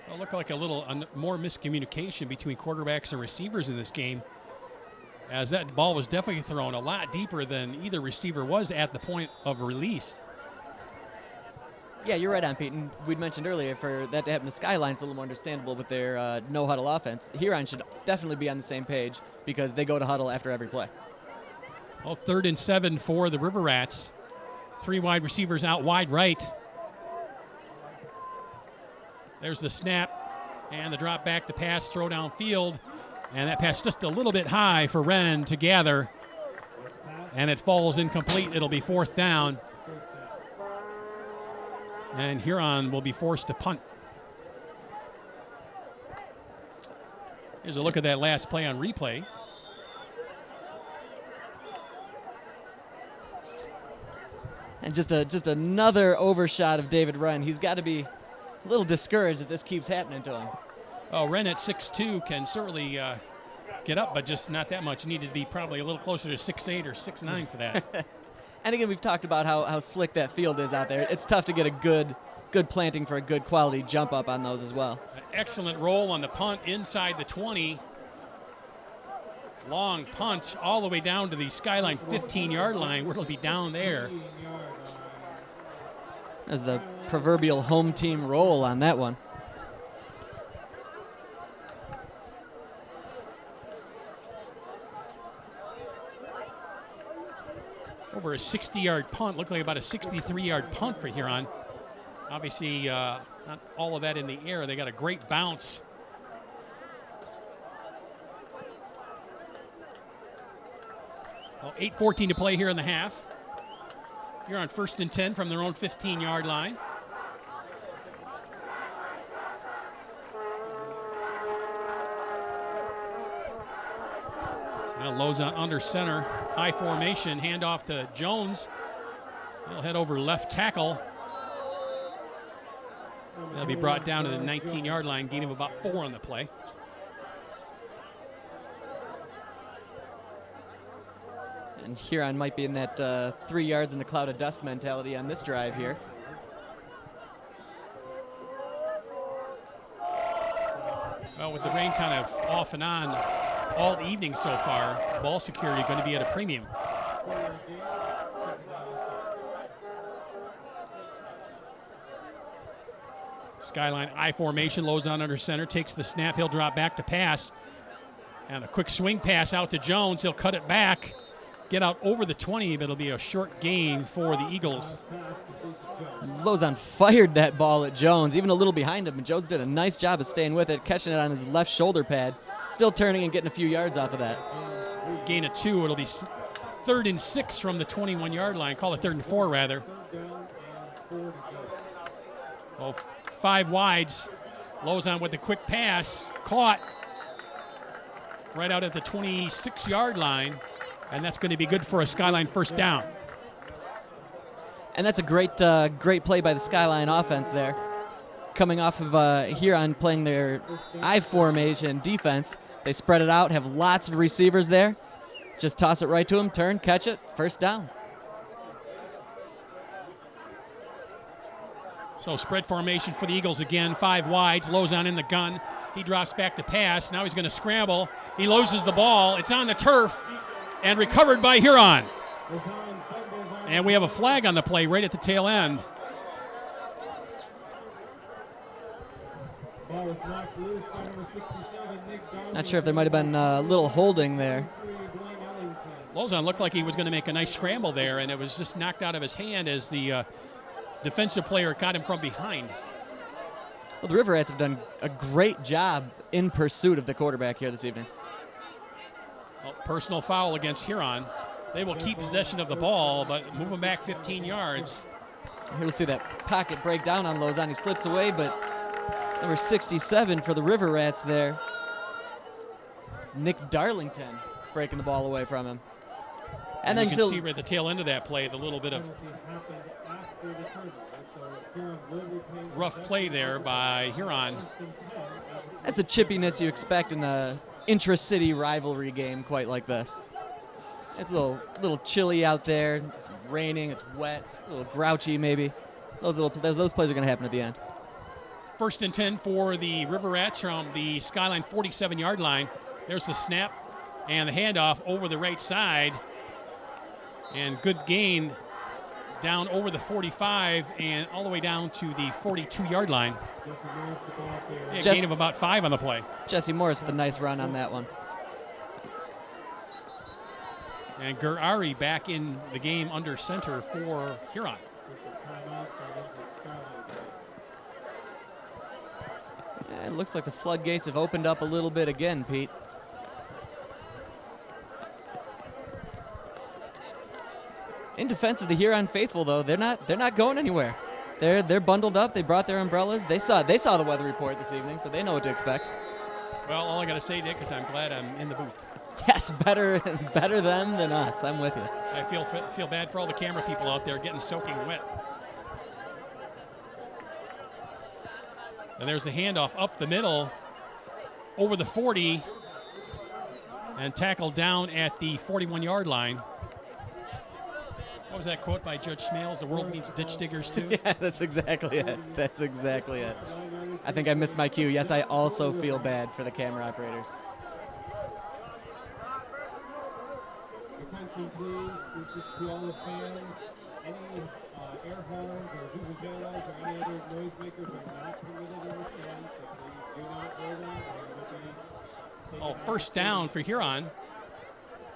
Well, it looked like a little more miscommunication between quarterbacks and receivers in this game, as that ball was definitely thrown a lot deeper than either receiver was at the point of release. Yeah, you're right on, Pete. And we'd mentioned earlier, for that to happen to Skyline, it's a little more understandable with their no-huddle offense. Huron should definitely be on the same page because they go to huddle after every play. Well, 3rd and 7 for the River Rats. 3 wide receivers out wide right. There's the snap and the drop back to pass, throw down field. And that pass just a little bit high for Wren to gather. And it falls incomplete. It'll be 4th down. And Huron will be forced to punt. Here's a look at that last play on replay. And just another overshot of David Wren. He's got to be a little discouraged that this keeps happening to him. Oh, Wren at 6'2" can certainly get up, but just not that much. Needed to be probably a little closer to 6'8" or 6'9" for that. And again, we've talked about how slick that field is out there. It's tough to get a good planting for a good quality jump up on those as well. An excellent roll on the punt inside the 20. Long punt all the way down to the Skyline 15-yard line, where it'll be down there. There's the proverbial home team roll on that one. Over a 60-yard punt, looked like about a 63-yard punt for Huron. Obviously, not all of that in the air. They got a great bounce. Well, 8:14 to play here in the half. Huron 1st and 10 from their own 15-yard line. Now Lozon under center, high formation, handoff to Jones. He'll head over left tackle. They'll be brought down to the 19-yard line, gain of about 4 on the play. And Huron might be in that 3 yards in a cloud of dust mentality on this drive here. Well, with the rain kind of off and on all evening so far, ball security going to be at a premium. Skyline I formation, Lozon under center, takes the snap, he'll drop back to pass. And a quick swing pass out to Jones, he'll cut it back, get out over the 20, but it'll be a short gain for the Eagles. Lozon fired that ball at Jones, even a little behind him, and Jones did a nice job of staying with it, catching it on his left shoulder pad, still turning and getting a few yards off of that. Gain of 2, it'll be 3rd and 6 from the 21-yard line, call it 3rd and 4 rather. Well, 5 wides, Lozon with the quick pass, caught right out at the 26-yard line, and that's going to be good for a Skyline 1st down. And that's a great play by the Skyline offense there. Coming off of Huron playing their I formation defense, they spread it out, have lots of receivers there. Just toss it right to him, turn, catch it, 1st down. So spread formation for the Eagles again, 5 wides, Lozon in the gun. He drops back to pass, now he's going to scramble. He loses the ball, it's on the turf, and recovered by Huron. And we have a flag on the play right at the tail end. Ball was knocked loose by number 67, Nick Darling. Not sure if there might have been a little holding there. Lozon looked like he was going to make a nice scramble there, and it was just knocked out of his hand as the defensive player got him from behind. Well, the River Rats have done a great job in pursuit of the quarterback here this evening. Well, personal foul against Huron. They will keep possession of the ball, but move them back 15 yards. Here we'll see that pocket break down on Lozon. He slips away, but number 67 for the River Rats there. It's Nick Darlington breaking the ball away from him. And then you can see right at the tail end of that play, the little bit of rough play there by Huron. That's the chippiness you expect in a intra-city rivalry game quite like this. It's a little chilly out there. It's raining. It's wet. A little grouchy maybe. Those plays are going to happen at the end. 1st and 10 for the River Rats from the Skyline 47-yard line. There's the snap and the handoff over the right side. And good gain down over the 45 and all the way down to the 42-yard line. Yeah, gain of about 5 on the play. Jesse Morris with a nice run on that one. And Gurari back in the game under center for Huron. Yeah, it looks like the floodgates have opened up a little bit again, Pete. In defense of the Huron faithful, though, they're not going anywhere. They're bundled up. They brought their umbrellas. They saw the weather report this evening, so they know what to expect. Well, all I got to say, Nick, is I'm glad I'm in the booth. Yes, better them than us. I'm with you. I feel bad for all the camera people out there getting soaking wet. And there's the handoff up the middle, over the 40, and tackled down at the 41-yard line. What was that quote by Judge Smales? The world needs ditch diggers too. Yeah, that's exactly it. That's exactly it. I think I missed my cue. Yes, I also feel bad for the camera operators. Attention, please. This is to all the fans. Any air horns or vuvuzelas or any other noisemakers are not permitted in the stands, so please do not blow them. Oh, first down for Huron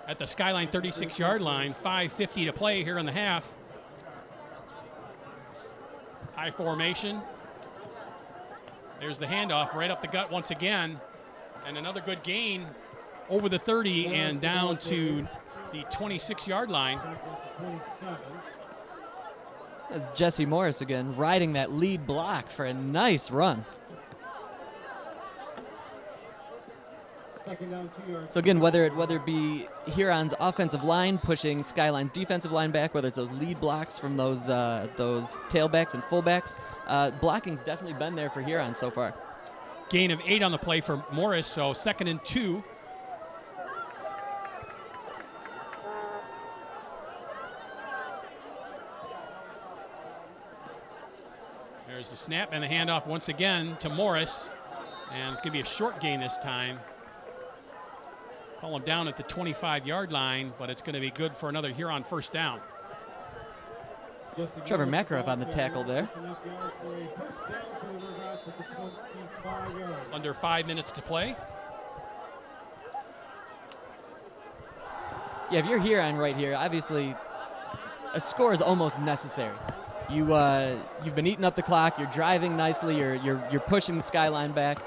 at the Skyline 36-yard line. 5:50 to play here in the half. High formation. There's the handoff right up the gut once again. And another good gain over the 30 and down to the 26-yard line. That's Jesse Morris again, riding that lead block for a nice run. So again, whether it be Huron's offensive line pushing Skyline's defensive line back, whether it's those lead blocks from those tailbacks and fullbacks, blocking's definitely been there for Huron so far. Gain of 8 on the play for Morris, so 2nd and 2. There's the snap and the handoff once again to Morris. And it's going to be a short gain this time. Call him down at the 25-yard line, but it's going to be good for another Huron first down. Trevor Makarov on the tackle there. Under 5 minutes to play. Yeah, if you're Huron right here, obviously a score is almost necessary. You've been eating up the clock. You're driving nicely. You're pushing the Skyline back,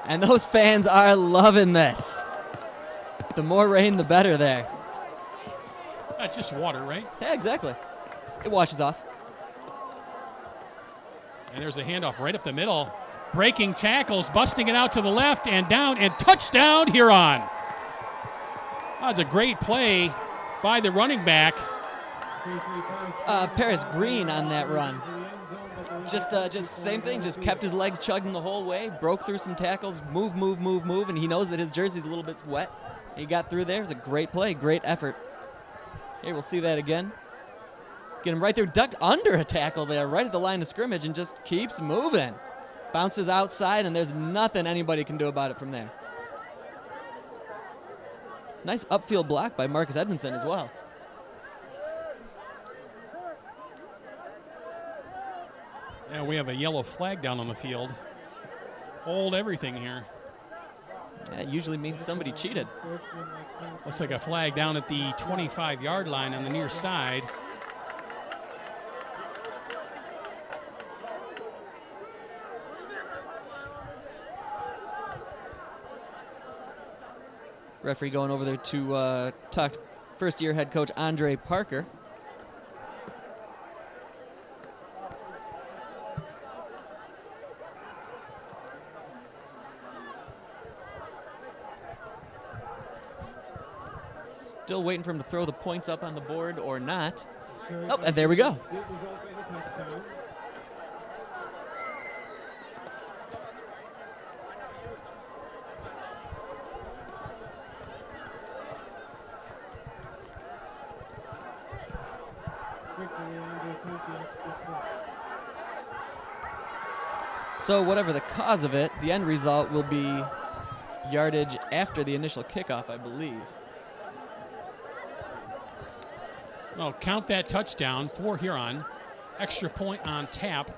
and those fans are loving this. The more rain, the better there. That's just water, right? Yeah, exactly. It washes off. And there's a handoff right up the middle. Breaking tackles, busting it out to the left and down, and touchdown, Huron. That's a great play by the running back. Paris Green on that run. Just same thing, just kept his legs chugging the whole way, broke through some tackles, move, and he knows that his jersey's a little bit wet. He got through there. It was a great play, great effort. Here, we'll see that again. Get him right there, ducked under a tackle there, right at the line of scrimmage, and just keeps moving. Bounces outside, and there's nothing anybody can do about it from there. Nice upfield block by Marcus Edmondson as well. And we have a yellow flag down on the field. hold everything here. That usually means somebody cheated. Looks like a flag down at the 25-yard line on the near side. Referee going over there to talk to first-year head coach Andre Parker. Still waiting for him to throw the points up on the board or not. Oh, and there we go. So whatever the cause of it, the end result will be yardage after the initial kickoff, I believe. Well, count that touchdown for Huron. Extra point on tap.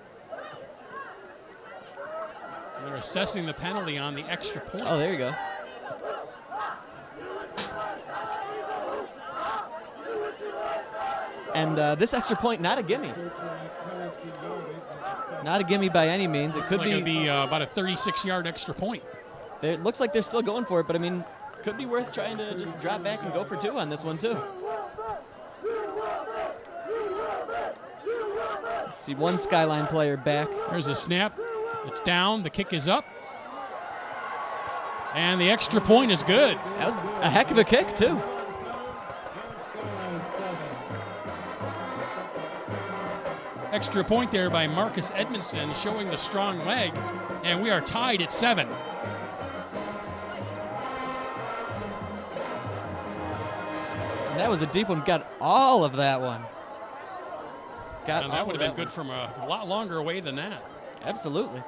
They're assessing the penalty on the extra point. Oh, there you go. And this extra point, not a gimme. Not a gimme by any means. It could be about a 36-yard extra point. It looks like they're still going for it, but I mean, could be worth trying to just drop back and go for two on this one too. See one Skyline player back. There's a snap. It's down. The kick is up. And the extra point is good. That was a heck of a kick too. Extra point there by Marcus Edmondson, showing the strong leg. And we are tied at 7. That was a deep one. Got all of that one. And that would have been good from a lot longer away than that. Absolutely.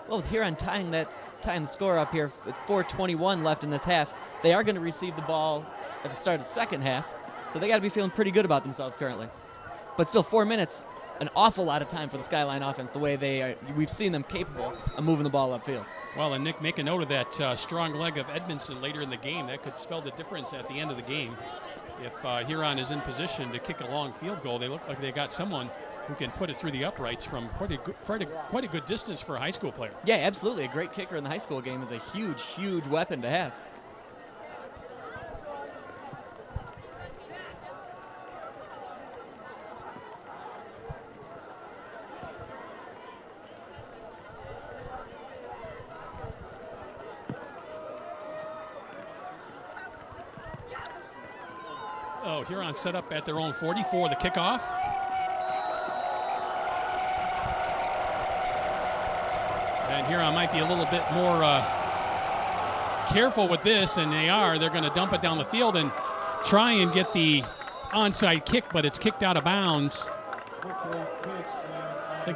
Well, with Huron tying the score up here with 4:21 left in this half, they are going to receive the ball at the start of the second half, so they got to be feeling pretty good about themselves currently. But still, 4 minutes, an awful lot of time for the Skyline offense. The way they are, we've seen them capable of moving the ball upfield. Well, and Nick, make a note of that strong leg of Edmondson later in the game. That could spell the difference at the end of the game. If Huron is in position to kick a long field goal, they look like they got someone who can put it through the uprights from quite a good distance for a high school player. Yeah, absolutely. A great kicker in the high school game is a huge, huge weapon to have. Oh, Huron set up at their own 40 for the kickoff. And Huron might be a little bit more careful with this, and they are. They're going to dump it down the field and try and get the onside kick, but it's kicked out of bounds.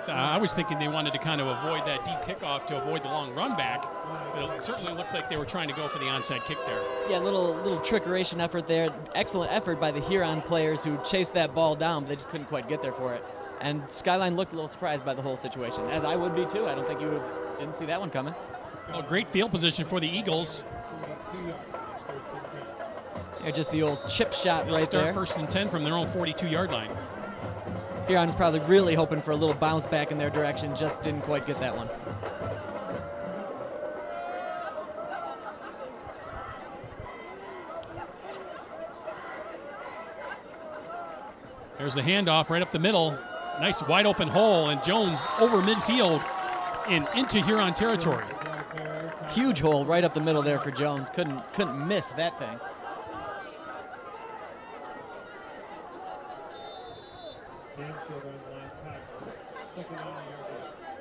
I was thinking they wanted to kind of avoid that deep kickoff to avoid the long run back. But it certainly looked like they were trying to go for the onside kick there. Yeah, little trickeration effort there. Excellent effort by the Huron players who chased that ball down, but they just couldn't quite get there for it. And Skyline looked a little surprised by the whole situation, as I would be too. I don't think you didn't see that one coming. Well, great field position for the Eagles. Yeah, just the old chip shot right there. First and 10 from their own 42-yard line. Huron's probably really hoping for a little bounce back in their direction, just didn't quite get that one. There's the handoff right up the middle. Nice wide open hole, and Jones over midfield and into Huron territory. Huge hole right up the middle there for Jones. Couldn't miss that thing.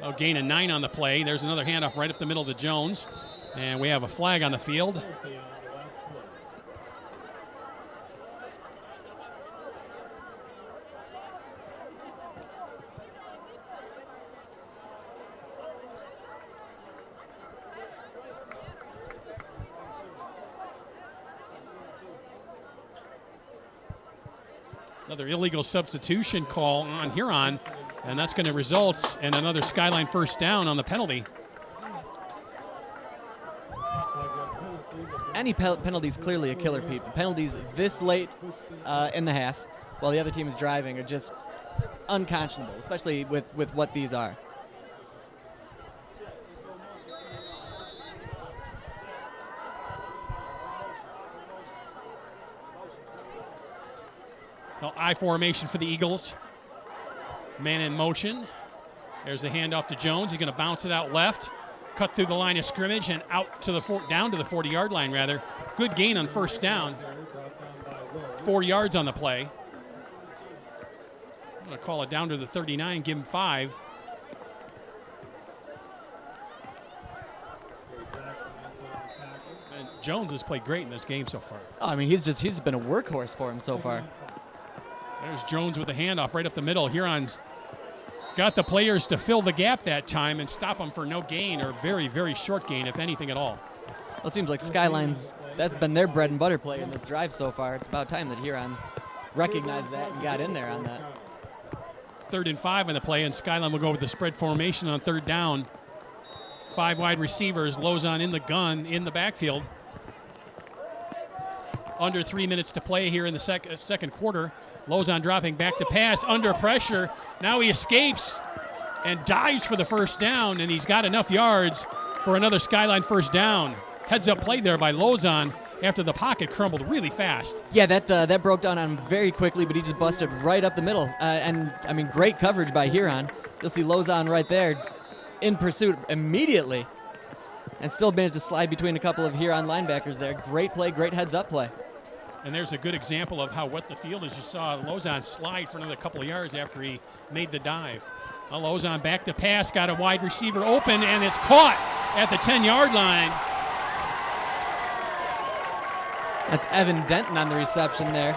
A gain of 9 on the play. There's another handoff right up the middle to Jones. And we have a flag on the field. Another illegal substitution call on Huron, and that's going to result in another Skyline first down on the penalty. Any penalty is clearly a killer, Pete. Penalties this late in the half while the other team is driving are just unconscionable, especially with what these are. Well, I formation for the Eagles. Man in motion. There's a handoff to Jones. He's going to bounce it out left, cut through the line of scrimmage and out to the down to the 40-yard line, rather. Good gain on first down. 4 yards on the play. I'm going to call it down to the 39, give him 5. And Jones has played great in this game so far. Oh, I mean, he's been a workhorse for him so far. There's Jones with a handoff right up the middle. Huron's got the players to fill the gap that time and stop them for no gain or very, very short gain, if anything at all. Well, it seems like Skyline's, that's been their bread and butter play in this drive so far. It's about time that Huron recognized that and got in there on that. 3rd and 5 on the play, and Skyline will go with the spread formation on 3rd down. 5 wide receivers, Lozon in the gun in the backfield. Under 3 minutes to play here in the second quarter. Lozon dropping back to pass, under pressure. Now he escapes and dives for the first down, and he's got enough yards for another Skyline first down. Heads up play there by Lozon after the pocket crumbled really fast. Yeah, that broke down on him very quickly, but he just busted right up the middle. And, I mean, great coverage by Huron. You'll see Lozon right there in pursuit immediately and still managed to slide between a couple of Huron linebackers there. Great play, great heads-up play. And there's a good example of how wet the field is. You saw Lozon slide for another couple of yards after he made the dive. Now Lozon back to pass, got a wide receiver open, and it's caught at the 10-yard line. That's Evan Denton on the reception there.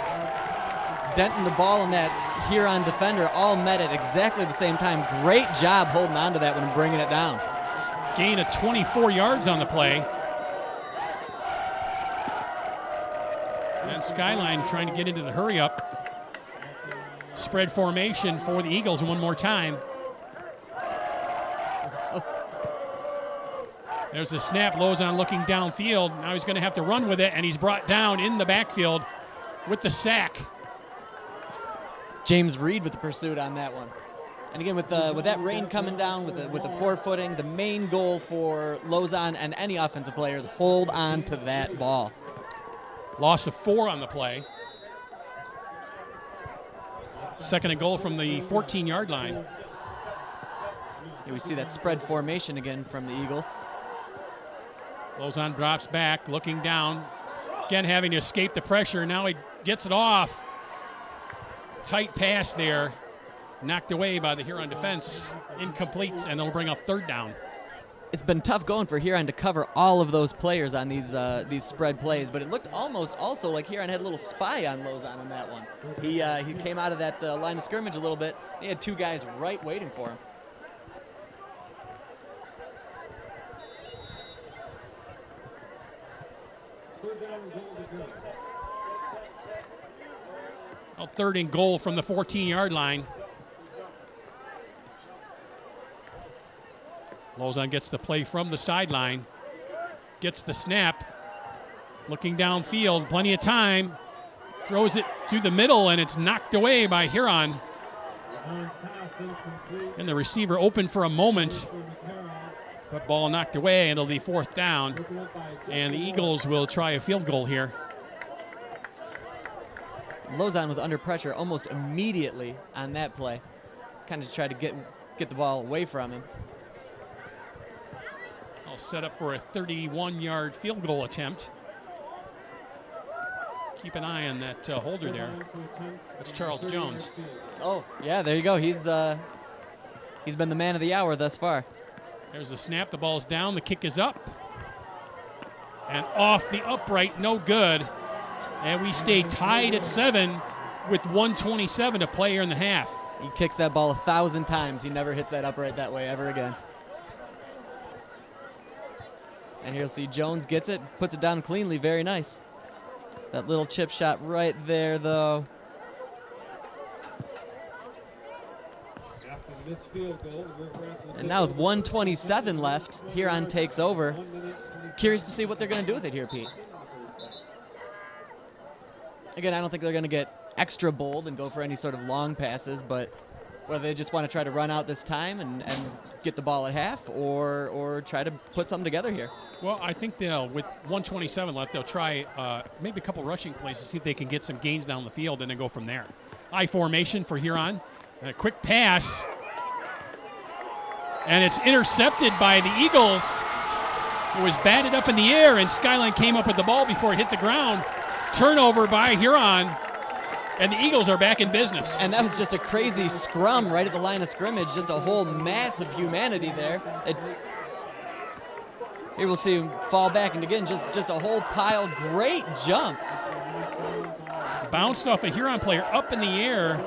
Denton, the ball, and that Huron defender all met at exactly the same time. Great job holding on to that one and bringing it down. Gain of 24 yards on the play. And Skyline trying to get into the hurry-up. Spread formation for the Eagles one more time. There's the snap. Lozon looking downfield. Now he's going to have to run with it, and he's brought down in the backfield with the sack. James Reed with the pursuit on that one. And again, with that rain coming down, with the poor footing, the main goal for Lozon and any offensive players, hold on to that ball. Loss of 4 on the play. 2nd and goal from the 14-yard line. Here we see that spread formation again from the Eagles. Lozon drops back, looking down. Again, having to escape the pressure. Now he gets it off. Tight pass there. Knocked away by the Huron defense. Incomplete, and it'll bring up 3rd down. It's been tough going for Huron to cover all of those players on these spread plays, but it looked almost also like Huron had a little spy on Lozon on that one. He came out of that line of scrimmage a little bit. He had 2 guys right waiting for him. Well, 3rd and goal from the 14-yard line. Lozon gets the play from the sideline, gets the snap, looking downfield, plenty of time, throws it through the middle, and it's knocked away by Huron. And the receiver open for a moment, but ball knocked away, and it'll be 4th down. And the Eagles will try a field goal here. Lozon was under pressure almost immediately on that play. Kind of just tried to get the ball away from him. All set up for a 31-yard field goal attempt. Keep an eye on that holder there. That's Charles Jones. Oh, yeah, there you go. He's been the man of the hour thus far. There's the snap. The ball's down. The kick is up. And off the upright, no good. And we stay tied at 7 with 1:27 to play here in the half. He kicks that ball 1,000 times. He never hits that upright that way ever again. And here you'll see Jones gets it, puts it down cleanly, very nice. That little chip shot right there, though. This field goal, And now with 1:27 left, Huron takes over. Curious to see what they're going to do with it here, Pete. Again, I don't think they're going to get extra bold and go for any sort of long passes, but whether they just want to try to run out this time and get the ball at half or try to put something together here. Well, I think they'll, with 1:27 left, they'll try maybe a couple rushing plays to see if they can get some gains down the field and then go from there. I formation for Huron. A quick pass. And it's intercepted by the Eagles. It was batted up in the air, and Skyline came up with the ball before it hit the ground. Turnover by Huron, and the Eagles are back in business. And that was just a crazy scrum right at the line of scrimmage, just a whole mass of humanity there. Here we'll see him fall back, and again, just a whole pile. Great jump. Bounced off a Huron player up in the air.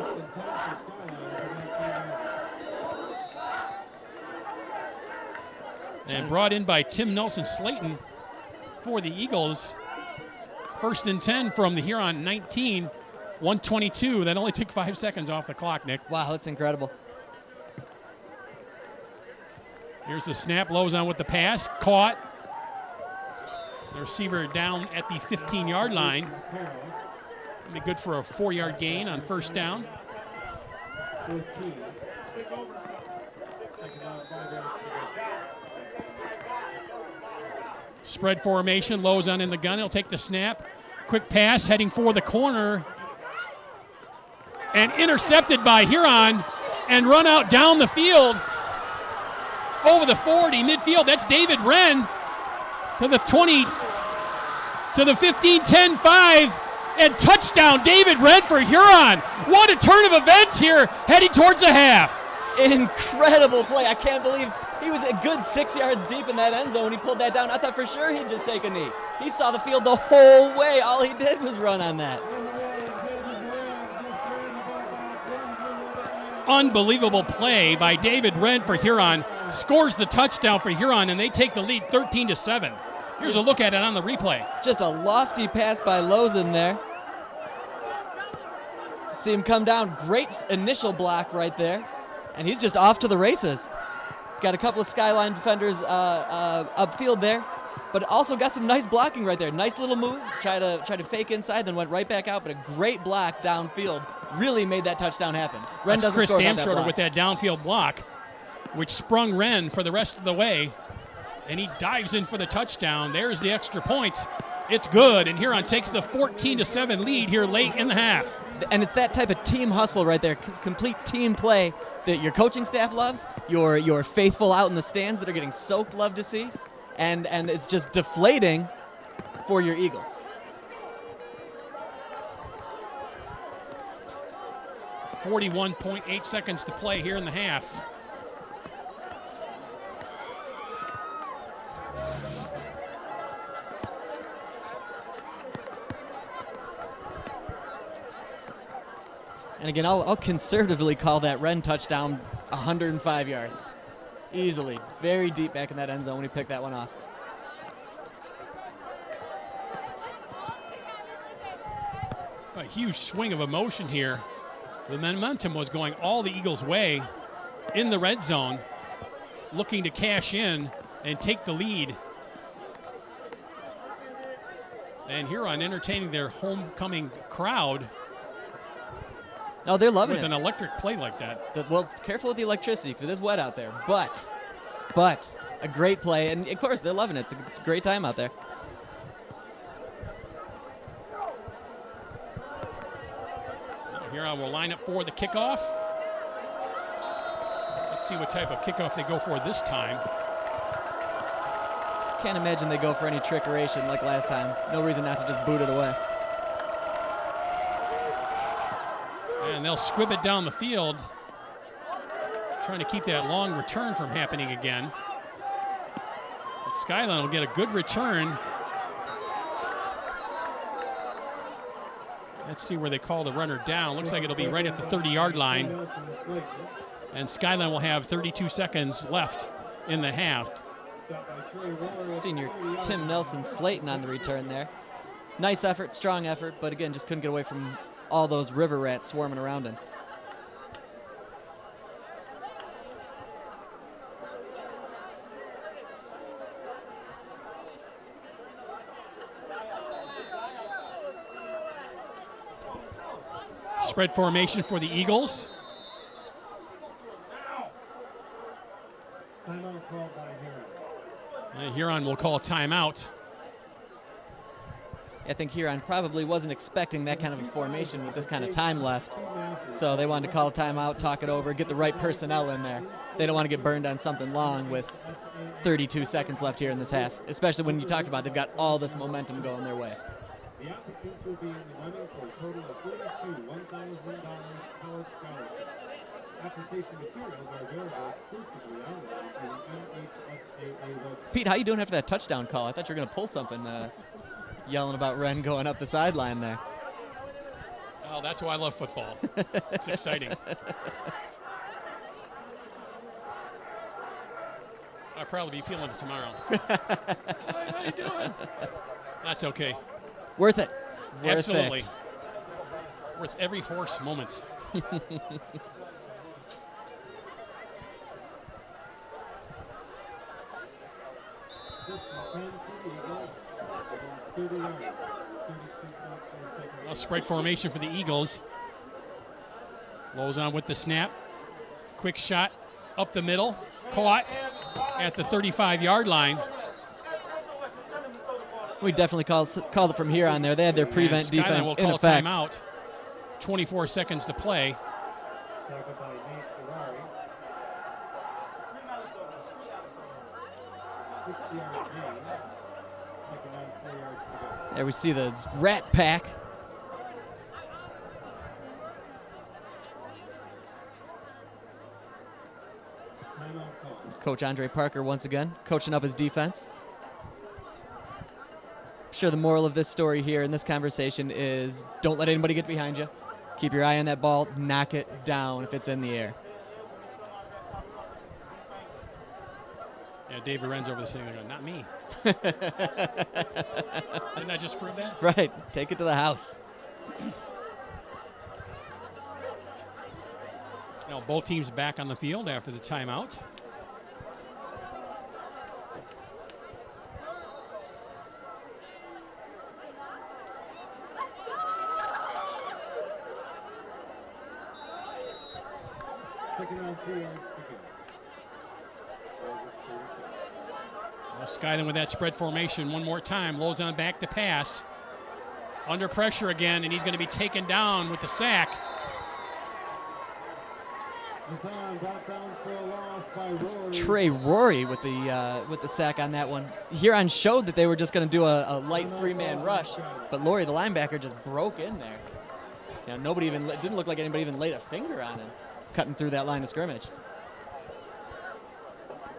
And brought in by Tim Nelson-Slayton for the Eagles. 1st and 10 from the Huron 19, 1:22. That only took 5 seconds off the clock, Nick. Wow, that's incredible. Here's the snap. Lozon with the pass. Caught. The receiver down at the 15-yard line. Be good for a 4-yard gain on 1st down. Spread formation. Lozon in the gun. He'll take the snap. Quick pass heading for the corner. And intercepted by Huron and run out down the field over the 40 midfield. That's David Wren to the 20, to the 15, 10, 5, and touchdown. David Wren for Huron. What a turn of events here heading towards the half. Incredible play. I can't believe he was a good 6 yards deep in that end zone when he pulled that down. I thought for sure he'd just take a knee. He saw the field the whole way. All he did was run on that. Unbelievable play by David Wren for Huron. Scores the touchdown for Huron, and they take the lead 13-7. Here's a look at it on the replay. Just a lofty pass by Lozon there. See him come down. Great initial block right there. And he's just off to the races. Got a couple of Skyline defenders upfield there, but also got some nice blocking right there. Nice little move. Try to fake inside, then went right back out, but a great block downfield. Really made that touchdown happen. Wren That's doesn't Chris score without that Damschroeder block. with that downfield block, which sprung Wren for the rest of the way. And he dives in for the touchdown. There's the extra point. It's good, and Huron takes the 14-7 lead here late in the half. And it's that type of team hustle right there, complete team play that your coaching staff loves, your faithful out in the stands that are getting soaked love to see, and it's just deflating for your Eagles. .8 seconds to play here in the half. And again, I'll conservatively call that Wren touchdown 105 yards. Easily. Very deep back in that end zone when he picked that one off. A huge swing of emotion here. The momentum was going all the Eagles' way in the red zone, looking to cash in and take the lead. And Huron entertaining their homecoming crowd. Oh, they're loving with it. An electric play like that. Well, careful with the electricity because it is wet out there. But a great play, and of course they're loving it. It's a great time out there. Huron will line up for the kickoff. Let's see what type of kickoff they go for this time. Can't imagine they go for any trickeration like last time. No reason not to just boot it away. And they'll squib it down the field, trying to keep that long return from happening again. But Skyline will get a good return. Let's see where they call the runner down. Looks like it'll be right at the 30-yard line. And Skyline will have 32 seconds left in the half. Senior Tim Nelson-Slayton on the return there. Nice effort, strong effort, but again, just couldn't get away from all those river rats swarming around him. Spread formation for the Eagles. Timeout called by Huron. And Huron will call a timeout. I think Huron probably wasn't expecting that kind of a formation with this kind of time left. So they wanted to call a timeout, talk it over, get the right personnel in there. They don't want to get burned on something long with 32 seconds left here in this half, especially when you talked about they've got all this momentum going their way. The applicants will be in the running for a total of $32 $1,000 college scholarship. Application materials are available exclusively online through the MHSAA website. Pete, how you doing after that touchdown call? I thought you were going to pull something, yelling about Wren going up the sideline there. Oh, that's why I love football. It's exciting. I'll probably be feeling it tomorrow. How you doing? That's okay. Worth it. Absolutely. It. Worth every horse moment. A spread formation for the Eagles. Lozon with the snap. Quick shot up the middle. Caught at the 35-yard line. We definitely called it from here on there. They had their prevent Skyline defense will in call effect. timeout. 24 seconds to play. There we see the Rat Pack. Coach Andre Parker once again coaching up his defense. I'm sure the moral of this story here in this conversation is don't let anybody get behind you. Keep your eye on that ball. Knock it down if it's in the air. Yeah, David Wren's over the thing. They're going, not me. Didn't I just prove that? Right. Take it to the house. Now, both teams back on the field after the timeout. Skyline with that spread formation one more time. Lozon back to pass. Under pressure again, and he's going to be taken down with the sack. It's Trey Rory with the sack on that one. Huron showed that they were just going to do a light three-man rush, but Laurie, the linebacker, just broke in there. You know, nobody even didn't look like anybody even laid a finger on him, cutting through that line of scrimmage.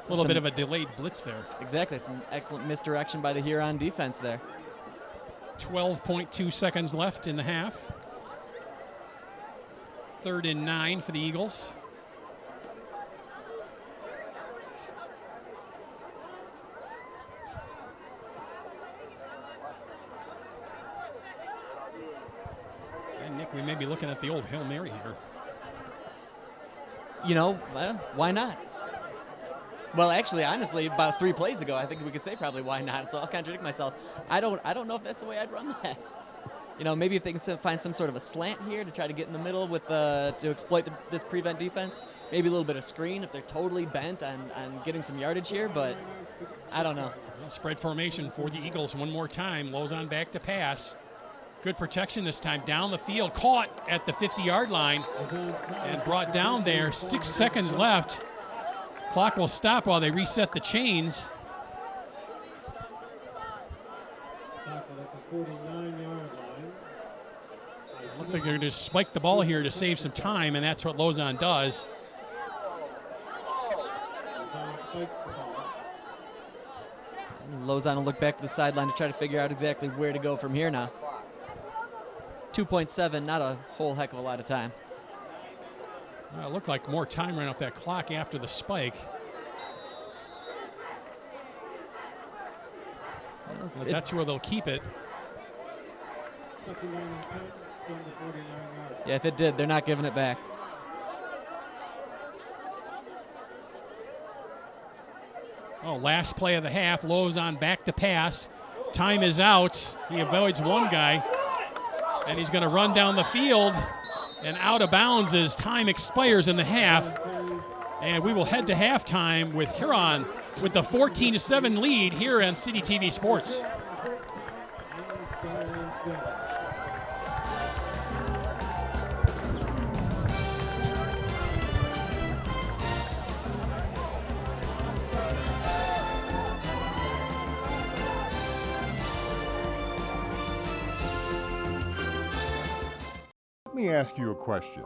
A little bit of a delayed blitz there. Exactly. It's an excellent misdirection by the Huron defense there. 12.2 seconds left in the half. 3rd and 9 for the Eagles. And Nick, we may be looking at the old Hail Mary here. You know, why not? Well, actually, honestly, about 3 plays ago, I think we could say probably why not. So I'll contradict myself. I don't know if that's the way I'd run that. You know, maybe if they can find some sort of a slant here to try to get in the middle with to exploit this prevent defense. Maybe a little bit of screen if they're totally bent on getting some yardage here, but I don't know. Well, spread formation for the Eagles one more time. Lozon back to pass. Good protection this time. Down the field, caught at the 50-yard line and brought down there. 6 seconds left. Clock will stop while they reset the chains. Looks like they're going to spike the ball here to save some time, and that's what Lozon does. Lozon will look back to the sideline to try to figure out exactly where to go from here now. 2.7, not a whole heck of a lot of time. It looked like more time ran off that clock after the spike. Well, that's where they'll keep it. Yeah, if it did, they're not giving it back. Oh, last play of the half. Lozon back to pass. Time is out. He avoids one guy, and he's going to run down the field. and out of bounds as time expires in the half. And we will head to halftime with Huron with the 14-7 lead here on City TV Sports. Let me ask you a question.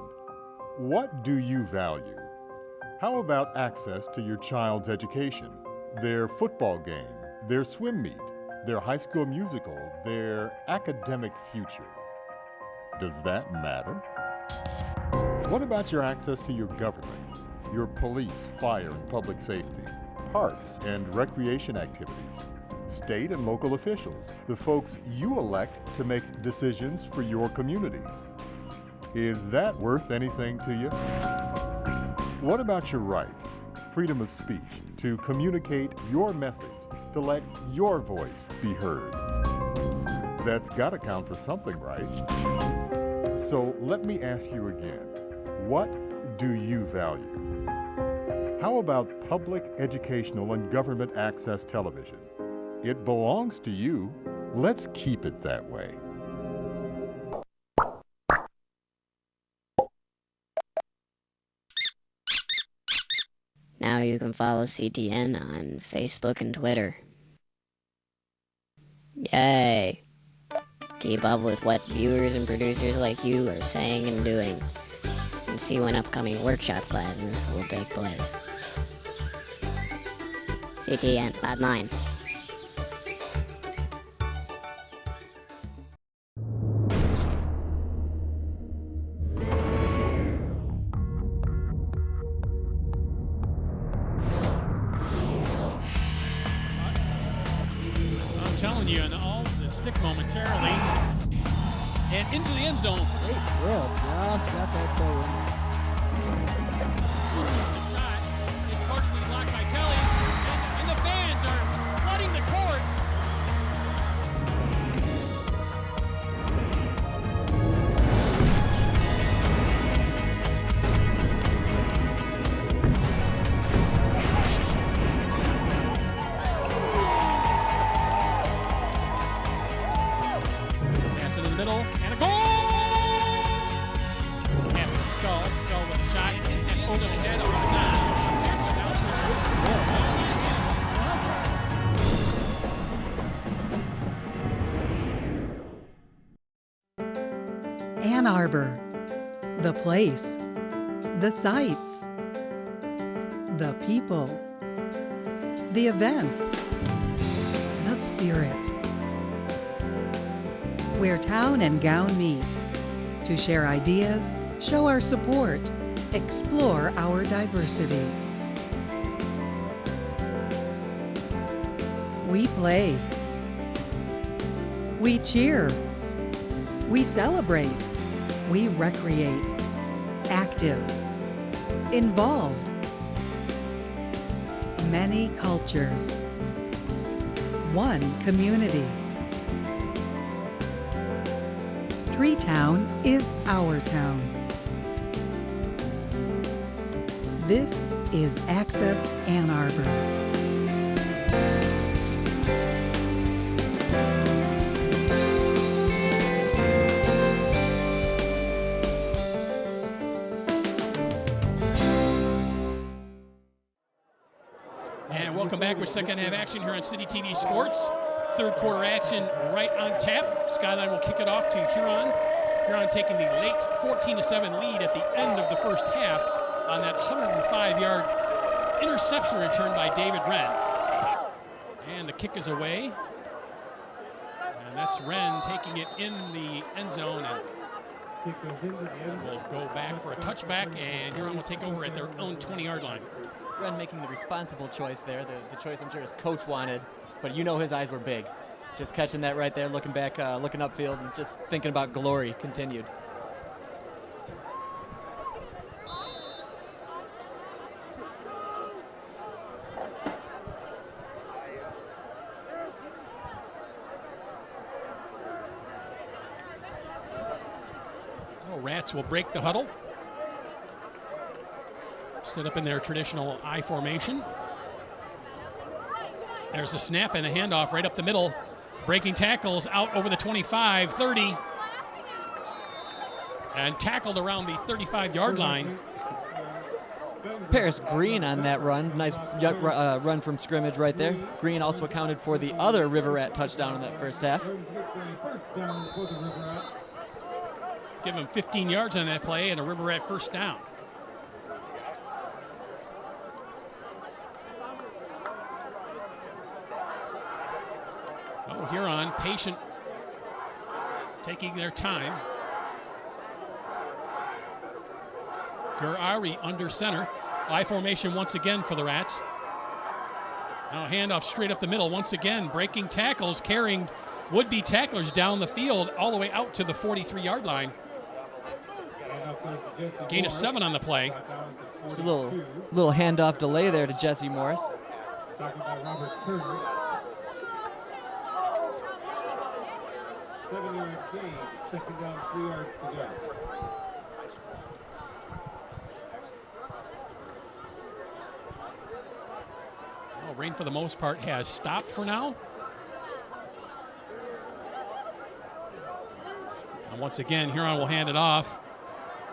What do you value? How about access to your child's education, their football game, their swim meet, their high school musical, their academic future? Does that matter? What about your access to your government, your police, fire, and public safety, parks and recreation activities, state and local officials, the folks you elect to make decisions for your community? Is that worth anything to you? What about your rights, freedom of speech, to communicate your message, to let your voice be heard? That's got to count for something, right? So let me ask you again, what do you value? How about public, educational, and government access television? It belongs to you. Let's keep it that way. Now you can follow CTN on Facebook and Twitter. Yay! Keep up with what viewers and producers like you are saying and doing, and see when upcoming workshop classes will take place. CTN, Lot 9. I'm telling you, and all the stick momentarily, and into the end zone. Great throw. Just got that toe in. The shot is partially blocked by Kelly, and the fans are flooding the court. Pass it in the middle, and a goal! Pass to Skull with a shot, and over the head of Ann Arbor, the place, the sights, the people, the events, the spirit. Where town and gown meet to share ideas, show our support, explore our diversity. We play. We cheer. We celebrate. We recreate. Active. Involved. Many cultures. One community. Treetown is our town. This is Access Ann Arbor. And welcome back with second half action here on City TV Sports. Third quarter action right on tap. Skyline will kick it off to Huron. Huron taking the late 14-7 lead at the end of the first half on that 105-yard interception return by David Wren. And the kick is away. And that's Wren taking it in the end zone. And will go back for a touchback, and Huron will take over at their own 20-yard line. Wren making the responsible choice there, the choice I'm sure his coach wanted, but you know his eyes were big. Just catching that right there, looking back, looking upfield, and just thinking about glory continued. Rats will break the huddle. Sit up in their traditional I formation. There's a snap and a handoff right up the middle. Breaking tackles out over the 25, 30. And tackled around the 35-yard line. Paris Green on that run. Nice run from scrimmage right there. Green also accounted for the other River Rat touchdown in that first half. Give him 15 yards on that play and a River Rat first down. Oh, Huron, patient, taking their time. Gurari under center. I formation once again for the Rats. Now handoff straight up the middle once again. Breaking tackles, carrying would-be tacklers down the field all the way out to the 43-yard line. Gain of 7 on the play. Just a little handoff delay there to Jesse Morris. Tackled by Robert Turner. 7-yard gain, second down, 3 yards to go. Well, rain for the most part has stopped for now. And once again, Huron will hand it off.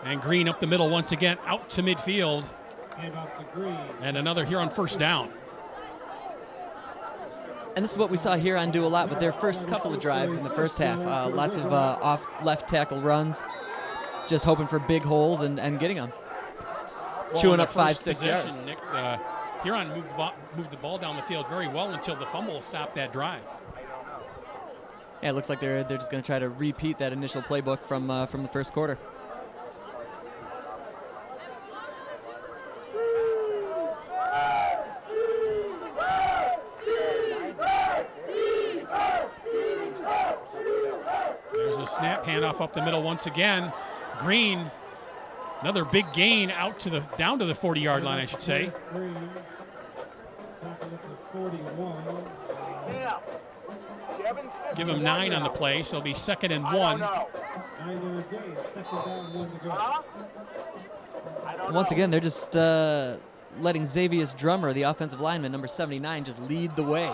And Green up the middle once again, out to midfield. Hand off to Green. And another Huron first down. And this is what we saw Huron do a lot with their first couple of drives in the first half. Lots of off left tackle runs, just hoping for big holes and getting them. Well, Chewing in up the first 5-6 possession, yards. Nick, Huron moved the ball down the field very well until the fumble stopped that drive. Yeah, it looks like they're just going to try to repeat that initial playbook from the first quarter. There's a snap handoff up the middle once again. Green, another big gain out to down to the 40-yard line, I should say. Green. Tackled at the 41. Give him 9 on the play, so it'll be 2nd and 1. 9-yard gain, second down, 1 to go. Once again, they're just letting Xavius Drummer, the offensive lineman, number 79, just lead the way.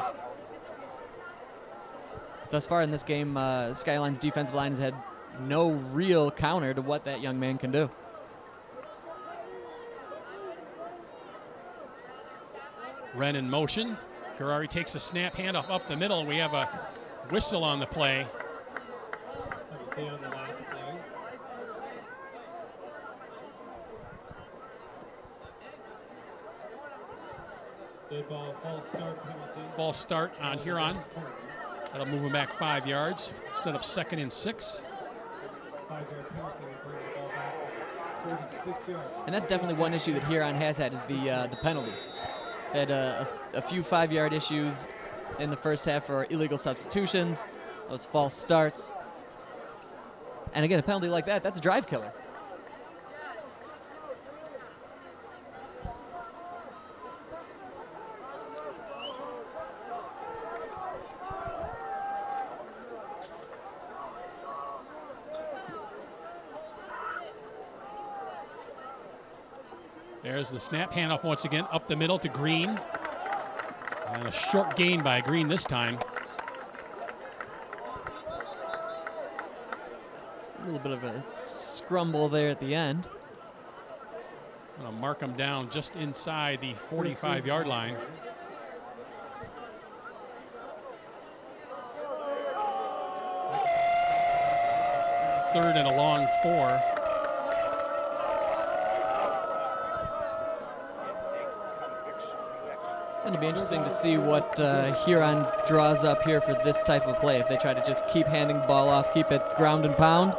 Thus far in this game, Skyline's defensive line has had no real counter to what that young man can do. Wren in motion. Gurari takes a snap handoff up the middle, and we have a whistle on the play. Stay on the last play. Good ball, false start penalty. False start on Huron. That'll move him back 5 yards. Set up 2nd and 6. 5-yard penalty, bring the ball back 46 yards. And that's definitely one issue that Huron has had is the penalties. They had a few 5-yard issues in the first half for illegal substitutions, those false starts. And again, a penalty like that, that's a drive killer. There's the snap handoff once again up the middle to Green. And a short gain by Green this time. A little bit of a scrumble there at the end. Gonna mark him down just inside the 45-yard line. Third and a long 4. And it'll be interesting to see what Huron draws up here for this type of play. If they try to just keep handing the ball off, keep it ground and pound,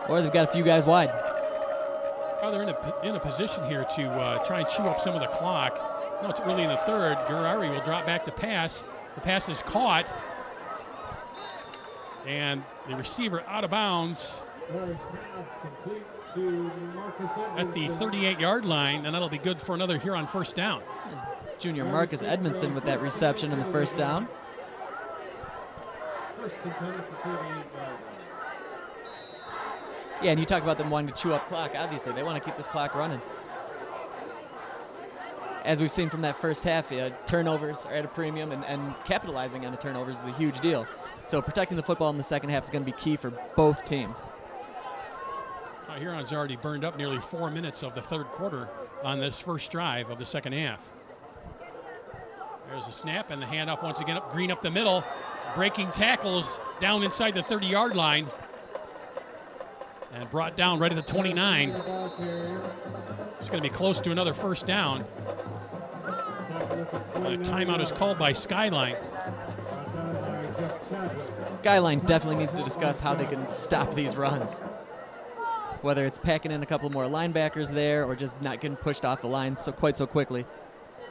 or they've got a few guys wide. Oh, they're in a position here to try and chew up some of the clock. No, it's early in the third. Gurari will drop back to pass. The pass is caught. And the receiver out of bounds at the 38-yard line, and that'll be good for another Huron first down. There's junior Marcus Edmondson with that reception in the first down. First and 10 for 38 yards. Yeah, and you talk about them wanting to chew up clock. Obviously, they want to keep this clock running. As we've seen from that first half, turnovers are at a premium, and capitalizing on the turnovers is a huge deal. So protecting the football in the second half is going to be key for both teams. Huron's already burned up nearly 4 minutes of the third quarter on this first drive of the second half. There's a snap and the handoff once again up Green up the middle. Breaking tackles down inside the 30-yard line. And brought down right at the 29. It's going to be close to another first down. And a timeout is called by Skyline. Skyline definitely needs to discuss how they can stop these runs. Whether it's packing in a couple more linebackers there or just not getting pushed off the line quite so quickly.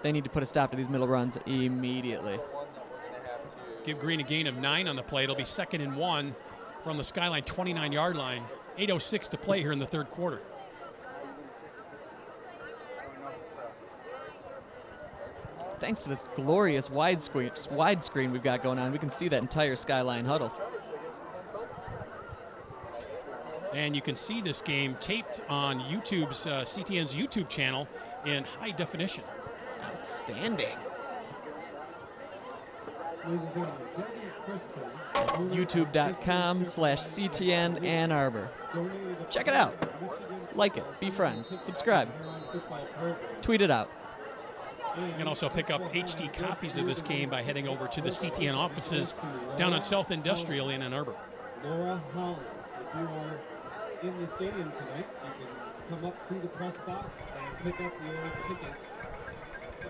They need to put a stop to these middle runs immediately. Give Green a gain of 9 on the play. It'll be 2nd and 1 from the Skyline 29-yard line. 8:06 to play here in the third quarter. Thanks to this glorious widescreen we've got going on, we can see that entire Skyline huddle. And you can see this game taped on YouTube's CTN's YouTube channel in high definition. Outstanding. It's youtube.com/CTN Ann Arbor. Check it out. Like it. Be friends. Subscribe. Tweet it out. You can also pick up HD copies of this game by heading over to the CTN offices down on South Industrial in Ann Arbor. Laura Holland, if you are in the stadium tonight, you can come up to the press box and pick up your tickets.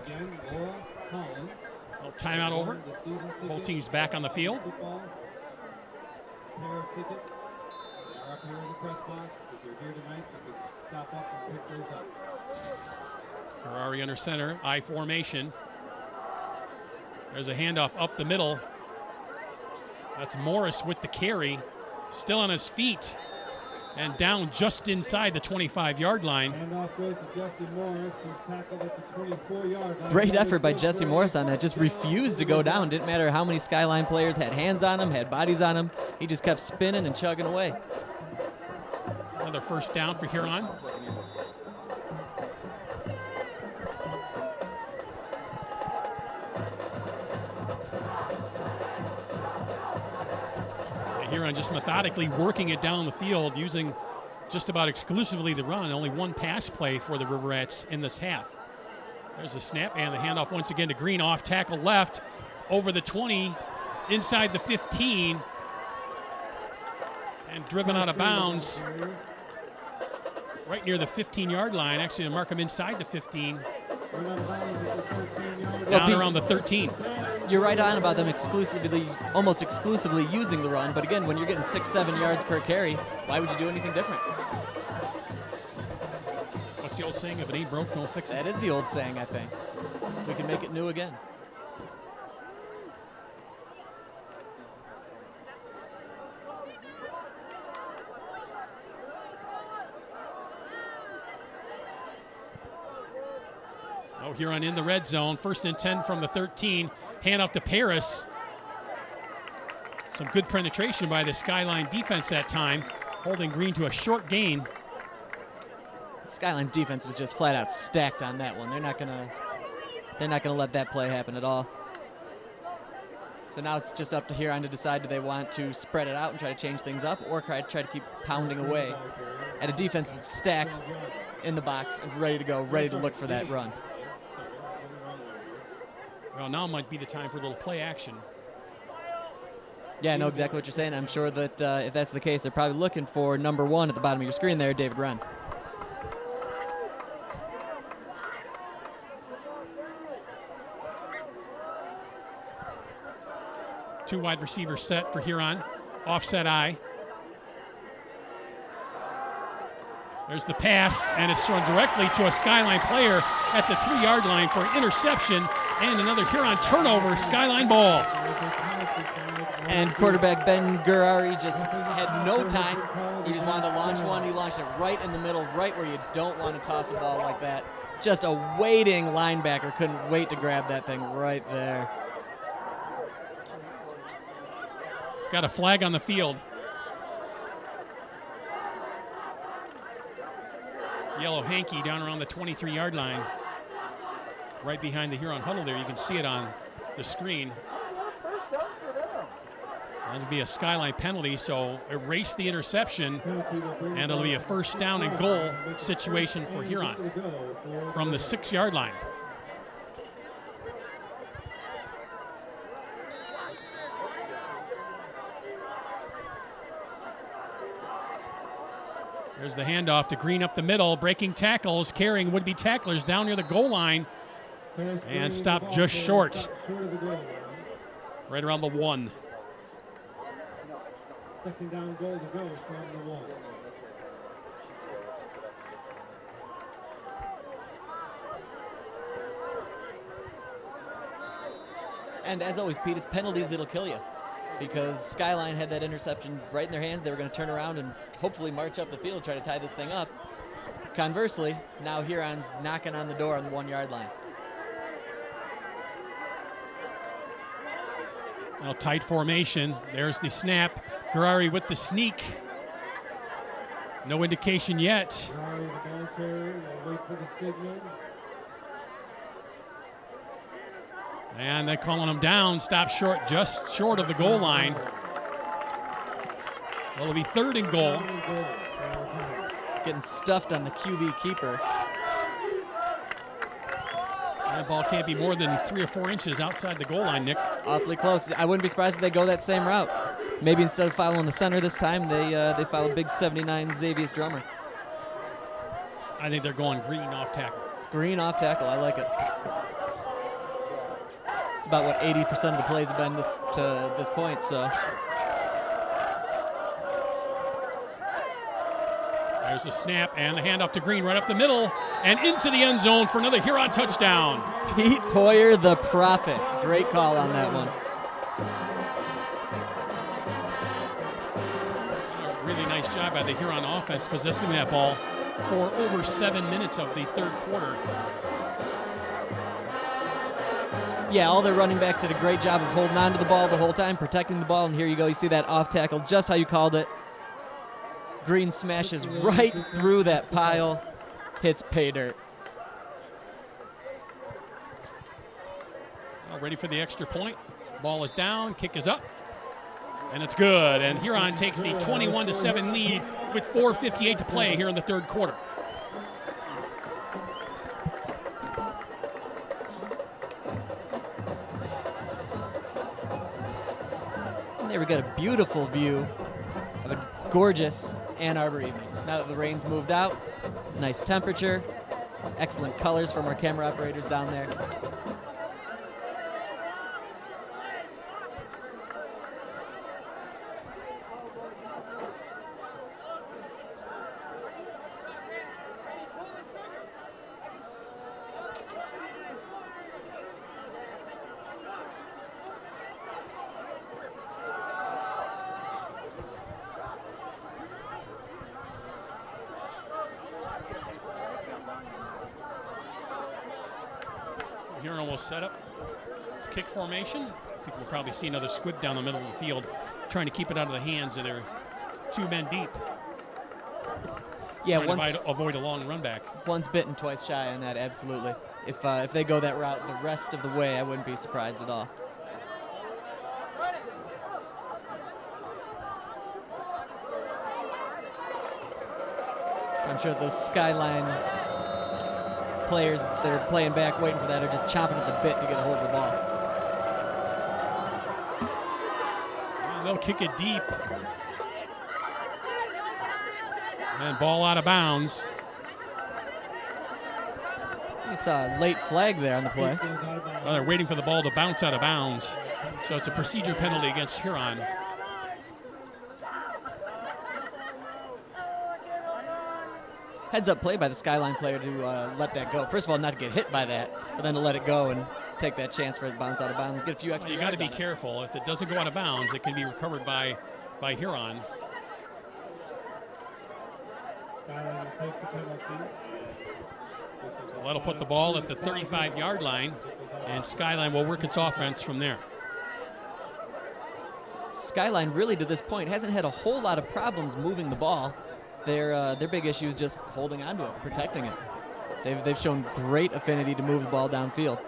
Again, Laura Holland. Timeout over. Both teams back on the field. Football pair of tickets. They're up here in the press box. If you're here tonight, you can stop up and pick those up. Ferrari under center, I formation. There's a handoff up the middle. That's Morris with the carry. Still on his feet. And down just inside the 25-yard line. Handoff goes to Jesse Morris, who's tackled at the 24-yard line. Great effort by Jesse Morris on that. Just refused to go down. Didn't matter how many Skyline players had hands on him, had bodies on him. He just kept spinning and chugging away. Another first down for Huron. Huron just methodically working it down the field, using just about exclusively the run. Only one pass play for the Riverettes in this half. There's a snap and the handoff once again to Green, off tackle left, over the 20, inside the 15, and driven out of bounds right near the 15-yard line. Actually, to mark him inside the 15, down around the 13. You're right on about them almost exclusively using the run, but again, when you're getting 6-7 yards per carry, why would you do anything different? What's the old saying? If it ain't broke, don't fix it. That is the old saying, I think. We can make it new again. Oh, Huron in the red zone. 1st and 10 from the 13. Hand off to Paris. Some good penetration by the Skyline defense that time, holding Green to a short gain. Skyline's defense was just flat out stacked on that one. They're not gonna let that play happen at all. So now it's just up to Huron to decide, do they want to spread it out and try to change things up, or try to keep pounding away at a defense that's stacked in the box and ready to go, ready to look for that run. Well, now might be the time for a little play action. Yeah, I know exactly what you're saying. I'm sure that if that's the case, they're probably looking for number 1 at the bottom of your screen there, David Wren. Two wide receivers set for Huron. Offset I. There's the pass, and it's thrown directly to a Skyline player at the 3-yard line for an interception, and another Huron turnover. Skyline ball. And quarterback Ben Gurari just had no time. He just wanted to launch one. He launched it right in the middle, right where you don't want to toss a ball like that. Just a waiting linebacker couldn't wait to grab that thing right there. Got a flag on the field. yellow hanky down around the 23-yard line, right behind the Huron huddle there. You can see it on the screen. That'll be a Skyline penalty, so erase the interception, and it'll be a first down and goal situation for Huron from the 6-yard line. There's the handoff to Green up the middle, breaking tackles, carrying would-be tacklers down near the goal line, and stopped just short, right around the 1. Second down goal to go from the 1. And as always, Pete, it's penalties that'll kill you, because Skyline had that interception right in their hands. They were going to turn around and hopefully march up the field, try to tie this thing up. Conversely, now Huron's knocking on the door on the 1-yard line. Well, tight formation. There's the snap. Garari with the sneak. No indication yet. Garari, the ball carrier, they'll wait for the signal. And they're calling him down. Stop short, just short of the goal line. Well, it'll be 3rd and goal. Getting stuffed on the QB keeper. That ball can't be more than 3 or 4 inches outside the goal line, Nick. Awfully close. I wouldn't be surprised if they go that same route. Maybe instead of following the center this time, they follow big 79 Xavier Drummer. I think they're going Green off tackle. Green off tackle. I like it. It's about what 80% of the plays have been to this point. So there's the snap and the handoff to Green right up the middle and into the end zone for another Huron touchdown. Pete Poyer, the prophet. Great call on that one. A really nice job by the Huron offense possessing that ball for over 7 minutes of the 3rd quarter. Yeah, all their running backs did a great job of holding on to the ball the whole time, protecting the ball, and here you go. You see that off tackle, just how you called it. Green smashes right through that pile, hits pay dirt. Ready for the extra point. Ball is down, kick is up, and it's good. And Huron takes the 21-7 lead with 4:58 to play here in the 3rd quarter. And there we got a beautiful view of a gorgeous Ann Arbor evening. Now that the rain's moved out, nice temperature, excellent colors from our camera operators down there. Huron will set up its kick formation. People will probably see another squib down the middle of the field, trying to keep it out of the hands of their 2 men deep. Yeah, trying to avoid a long run back. Once bitten, twice shy on that, absolutely. If they go that route the rest of the way, I wouldn't be surprised at all. I'm sure those Skyline players that are playing back, waiting for that, are just chomping at the bit to get a hold of the ball. And they'll kick it deep. And ball out of bounds. You saw a late flag there on the play. Well, they're waiting for the ball to bounce out of bounds. So it's a procedure penalty against Huron. Heads up play by the Skyline player to let that go. First of all, not to get hit by that, but then to let it go and take that chance for it to bounce out of bounds. Get a few extra You got to be careful. If it doesn't go out of bounds, it can be recovered by Huron. So that'll put the ball at the 35-yard line, and Skyline will work its offense from there. Skyline really, to this point, hasn't had a whole lot of problems moving the ball. their big issue is just holding on to it, protecting it. They've shown great affinity to move the ball downfield.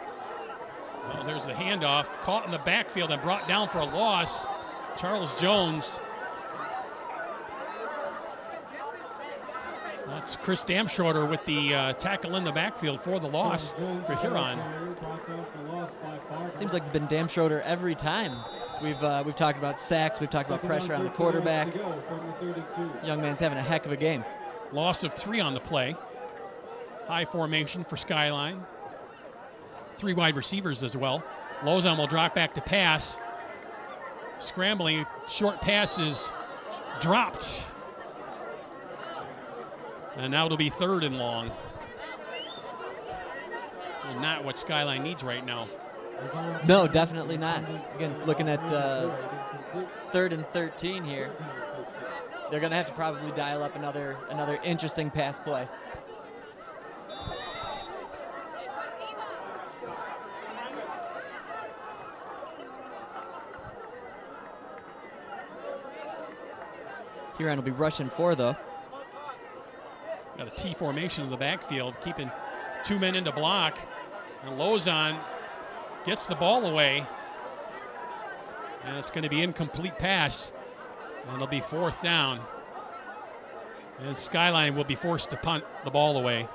Well, there's the handoff, caught in the backfield and brought down for a loss. Charles Jones. That's Chris Damshorter with the tackle in the backfield for the loss for Huron. Seems like it's been Damshorter every time. We've talked about sacks, we've talked about pressure on the quarterback. Young man's having a heck of a game. Loss of 3 on the play. High formation for Skyline. 3 wide receivers as well. Lozon will drop back to pass. Scrambling, short passes dropped. And now it'll be 3rd and long. So not what Skyline needs right now. No, definitely not. Again, looking at 3rd and 13 here. They're going to have to probably dial up another interesting pass play. Huron will be rushing 4, though. Got a T formation in the backfield, keeping 2 men into block. And Lozon gets the ball away. And it's going to be incomplete pass. And it'll be 4th down. And Skyline will be forced to punt the ball away.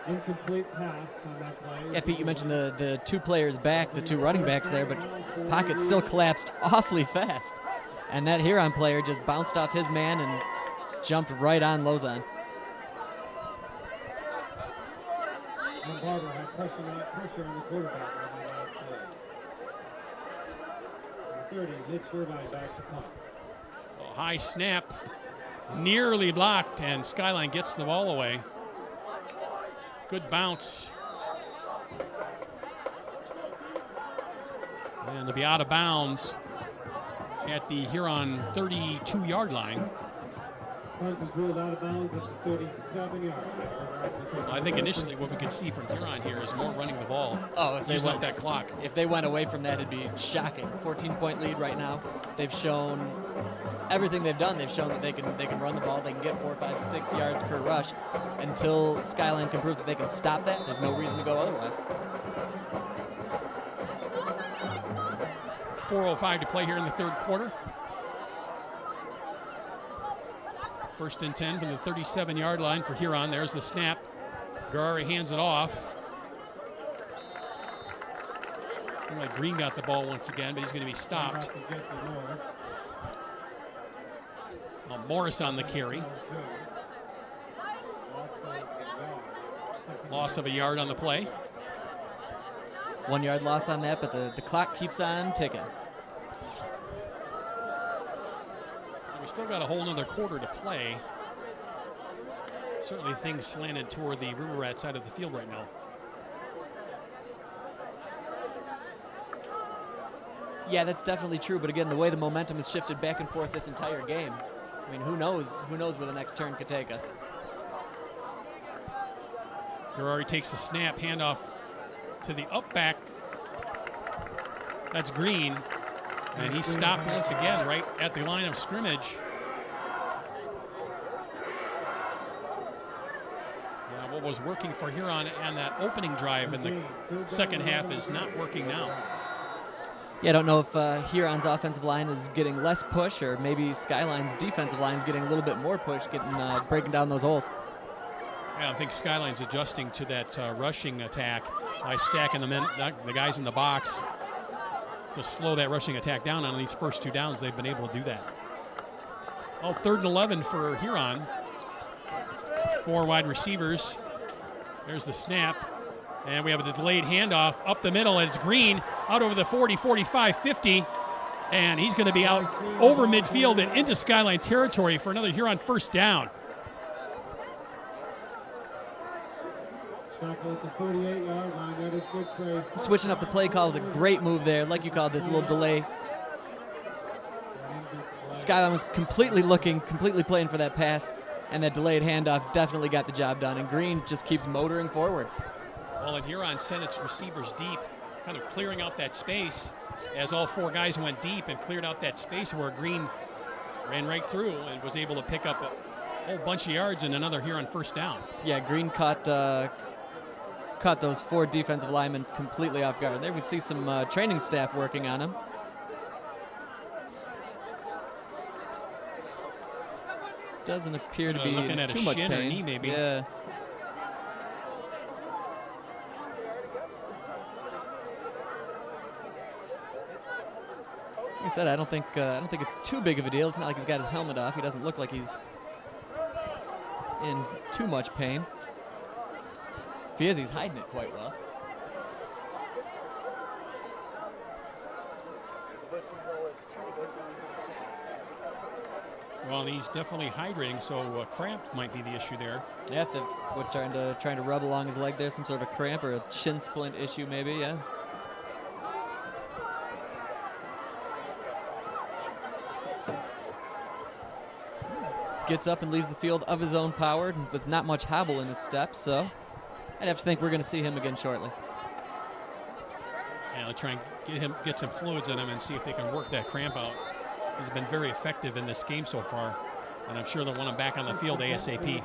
Incomplete pass on that play. Yeah, Pete, you mentioned the 2 players back, the 2 running backs there, but pocket still collapsed awfully fast. And that Huron player just bounced off his man and jumped right on Lozon. And Barber had pressure on the quarterback on the last play. 30, Mitch Irvine back to punt. A high snap, nearly blocked, and Skyline gets the ball away. Good bounce. And they'll be out of bounds at the Huron 32-yard line. Punt was ruled out of bounds at the 37-yard line. I think initially what we can see from Huron here is more running the ball. Oh, if they use went up that clock. If they went away from that, it'd be shocking. 14-point lead right now. They've shown everything they've done. They've shown that they can run the ball. They can get 4, 5, 6 yards per rush. Until Skyline can prove that they can stop that, there's no reason to go otherwise. 4:05 to play here in the 3rd quarter. 1st and 10 from the 37-yard line for Huron. There's the snap. Garari hands it off. Looks like Green got the ball once again, but he's going to be stopped. Morris on the carry. Loss of a yard on the play. 1 yard loss on that, but the clock keeps on ticking. We still got a whole nother quarter to play. Certainly things slanted toward the River Rat side of the field right now. Yeah, that's definitely true. But again, the way the momentum has shifted back and forth this entire game, I mean, who knows where the next turn could take us. Garari takes the snap, handoff to the up back. That's Green. And he's stopped once again right at the line of scrimmage. What was working for Huron and that opening drive in the second half is not working now. Yeah, I don't know if Huron's offensive line is getting less push, or maybe Skyline's defensive line is getting a little bit more push, breaking down those holes. Yeah, I think Skyline's adjusting to that rushing attack by stacking the guys in the box to slow that rushing attack down. On these first 2 downs, they've been able to do that. Well, 3rd and 11 for Huron. 4 wide receivers. There's the snap. And we have a delayed handoff up the middle, and it's Green out over the 40, 45, 50. And he's going to be out over midfield and into Skyline territory for another Huron 1st down. Switching up the play call is a great move there. Like you called this, a little delay. Skyline was completely playing for that pass, and that delayed handoff definitely got the job done, and Green just keeps motoring forward. Well, and Huron sent its receivers deep, kind of clearing out that space as all 4 guys went deep and cleared out that space where Green ran right through and was able to pick up a whole bunch of yards and another here on first down. Yeah, Green caught those 4 defensive linemen completely off guard. There we see some training staff working on him. Doesn't appear to be looking in at a too much shin or pain. knee maybe. Yeah. Like I said, I don't think it's too big of a deal. It's not like he's got his helmet off. He doesn't look like he's in too much pain. If he is, he's hiding it quite well. Well, he's definitely hydrating, so cramp might be the issue there. Yeah, if we're trying to rub along his leg there, some sort of a cramp or a shin splint issue maybe, yeah. Gets up and leaves the field of his own power with not much hobble in his steps, so I'd have to think we're going to see him again shortly. Yeah, they'll try and get some fluids in him and see if they can work that cramp out. He's been very effective in this game so far, and I'm sure they'll want him back on the field ASAP.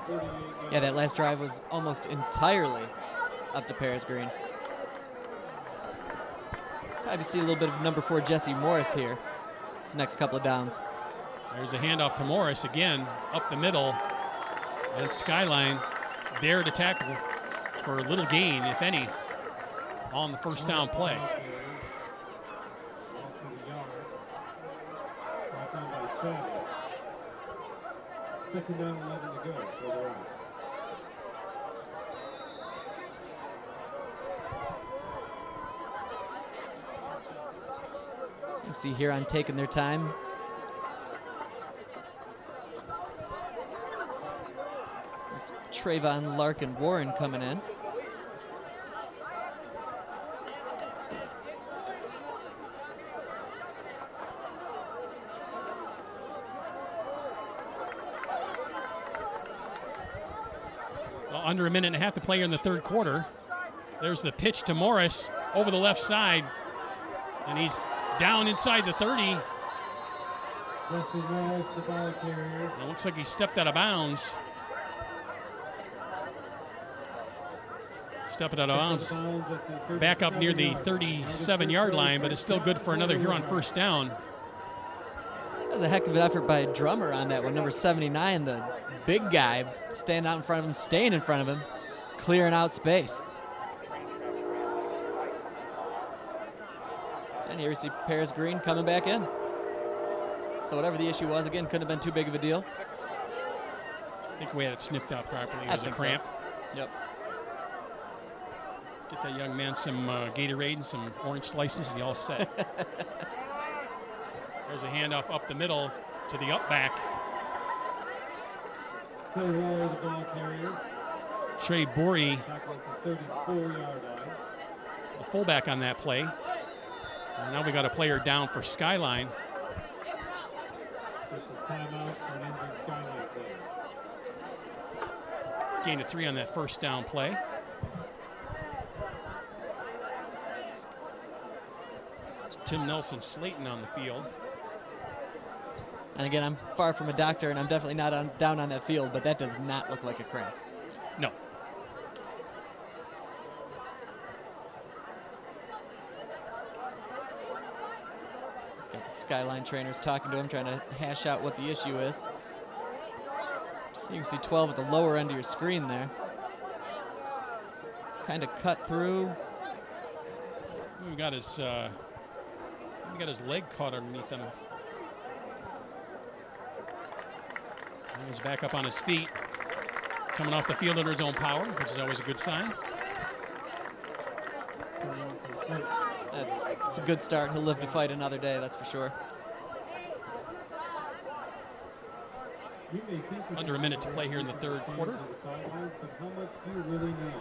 Yeah, that last drive was almost entirely up to Paris Green. Probably see a little bit of number 4 Jesse Morris here next couple of downs. There's a handoff to Morris again, up the middle, and Skyline there to tackle for a little gain, if any, on the first down play. Second down, 11 to go. Further out. You see Huron taking their time. It's Trayvon, Larkin, Warren coming in. Under a minute and a half to play here in the third quarter. There's the pitch to Morris over the left side, and he's down inside the 30. Jesse Morris, the ball carrier. It looks like he stepped out of bounds. Stepping out of bounds. Back up near the 37-yard line, but it's still good for another Huron first down. That was a heck of an effort by Drummer on that one. Number 79, the big guy, standing out in front of him, staying in front of him, clearing out space. And here we see Paris Green coming back in. So whatever the issue was, again, couldn't have been too big of a deal. I think we had it sniffed out properly. It I was a think cramp. So. Yep. Get that young man some Gatorade and some orange slices, and he all set. There's a handoff up the middle to the up back. Trey Ward, the ball carrier. Trey Borey, Tackling the 34-yard line. the fullback on that play. And now we got a player down for Skyline. This is timeout for an injured Skyline player. Gain of 3 on that first down play. It's Tim Nelson Slayton on the field. And again, I'm far from a doctor, and I'm definitely not down on that field, but that does not look like a cramp. No. Got the Skyline trainers talking to him, trying to hash out what the issue is. You can see 12 at the lower end of your screen there. Kind of cut through. We got his leg caught underneath him. And he's back up on his feet, coming off the field under his own power, which is always a good sign. It's a good start. He'll live to fight another day, that's for sure. Under a minute to play here in the third quarter. But how much do you really know?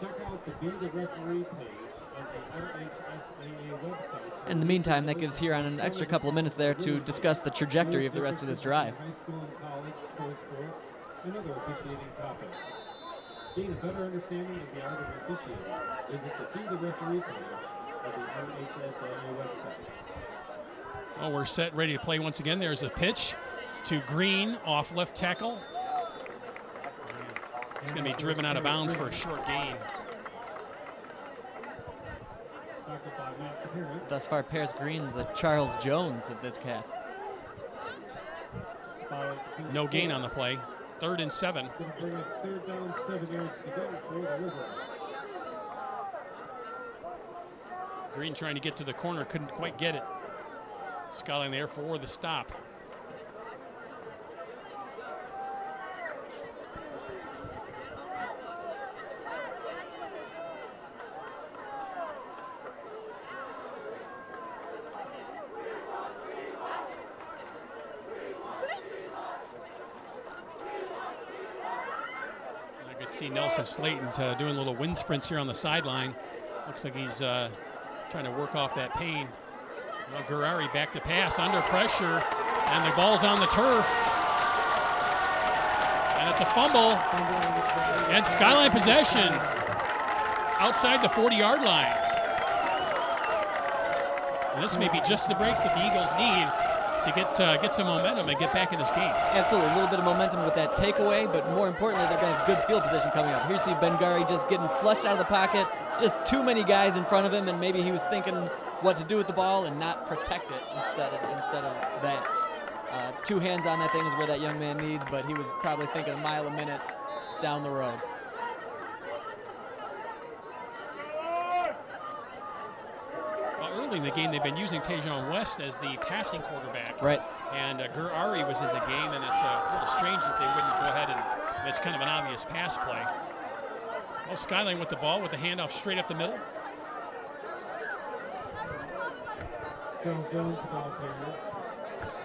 Check out the Be the Referee page on the LHSAA website. In the meantime, that gives Huron an extra couple of minutes there to discuss the trajectory of the rest of this drive. High school and college, pro sports, and other officiating topics. Gain a better understanding of the art of officiating. Visit the Be the Referee page of the LHSAA website. Well, we're set, ready to play once again. There's a pitch to Green off left tackle. He's going to be driven out of bounds for a short gain. Thus far, Paris Green's the Charles Jones of this calf. No gain on the play. 3rd and 7. Third down, 7 yards to go for the River. Green trying to get to the corner, couldn't quite get it. Skyline there for the stop. I could see Nelson Slayton doing little wind sprints here on the sideline. Looks like he's trying to work off that pain. Now Gurari back to pass under pressure, and the ball's on the turf. And it's a fumble. And Skyline possession outside the 40-yard line. And this may be just the break that the Eagles need to get some momentum and get back in this game. Absolutely, a little bit of momentum with that takeaway, but more importantly, they're going to have good field position coming up. Here you see Bengari just getting flushed out of the pocket, just too many guys in front of him, and maybe he was thinking what to do with the ball and not protect it instead of that. 2 hands on that thing is where that young man needs, but he was probably thinking a mile a minute down the road. Early in the game, they've been using Tejon West as the passing quarterback. Right. And Gurari was in the game, and it's a little strange that they wouldn't go ahead and it's kind of an obvious pass play. Well, Skyline with the ball with the handoff straight up the middle.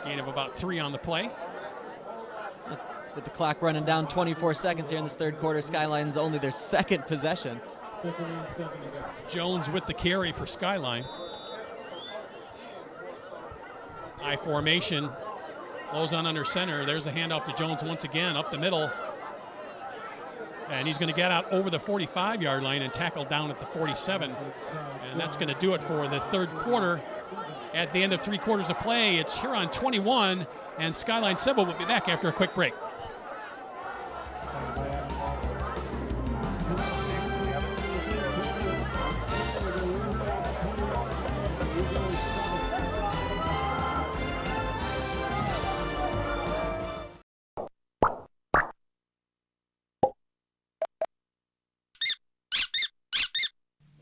Gain of about 3 on the play. With the clock running down 24 seconds here in this third quarter, Skyline's only their 2nd possession. Jones with the carry for Skyline. I formation. Lozon under center. There's a handoff to Jones once again up the middle. And he's going to get out over the 45-yard line and tackle down at the 47. And that's going to do it for the third quarter. At the end of 3 quarters of play, it's Huron 21 and Skyline 7. We'll be back after a quick break.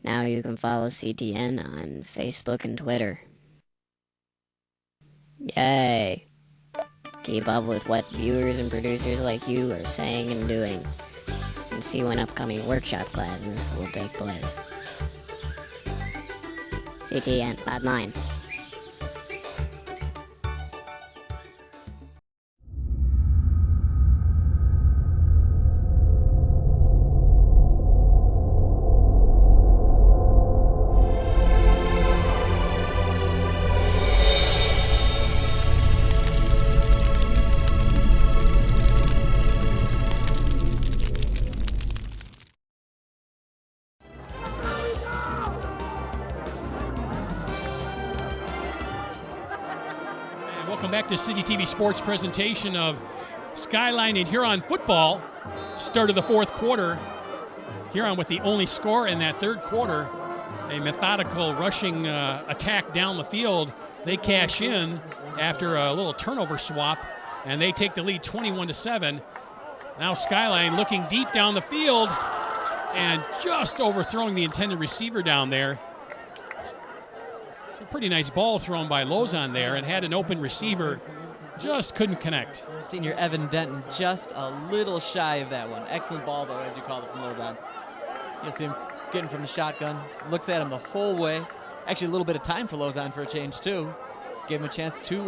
Now you can follow CTN on Facebook and Twitter. Yay! Keep up with what viewers and producers like you are saying and doing, and see when upcoming workshop classes will take place. CTN.9. Welcome back to City TV Sports presentation of Skyline and Huron football. Start of the fourth quarter. Huron with the only score in that third quarter. A methodical rushing attack down the field. They cash in after a little turnover swap, and they take the lead 21-7. Now Skyline looking deep down the field and just overthrowing the intended receiver down there. It's a pretty nice ball thrown by Lozon there, and had an open receiver, just couldn't connect. Senior Evan Denton just a little shy of that one. Excellent ball, though, as you called it, from Lozon. You see him getting from the shotgun, looks at him the whole way. Actually, a little bit of time for Lozon for a change, too. Gave him a chance to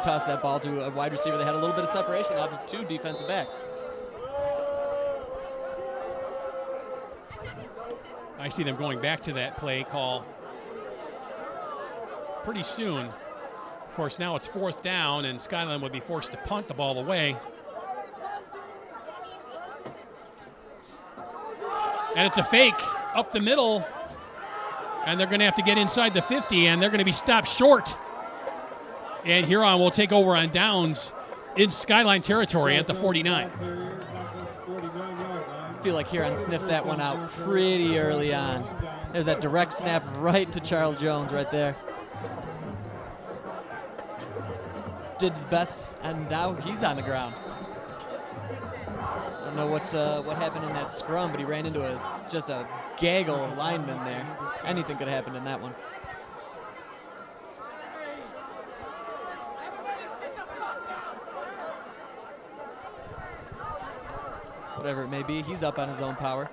toss that ball to a wide receiver that had a little bit of separation off of 2 defensive backs. I see them going back to that play call pretty soon. Of course, now it's 4th down, and Skyline would be forced to punt the ball away. And it's a fake up the middle, and they're going to have to get inside the 50, and they're going to be stopped short And Huron will take over on downs in Skyline territory at the 49. I feel like Huron sniffed that one out pretty early on. There's that direct snap right to Charles Jones right there. Did his best, and now he's on the ground. I don't know what happened in that scrum, but he ran into just a gaggle of linemen there. Anything could have happened in that one. Whatever it may be, he's up on his own power.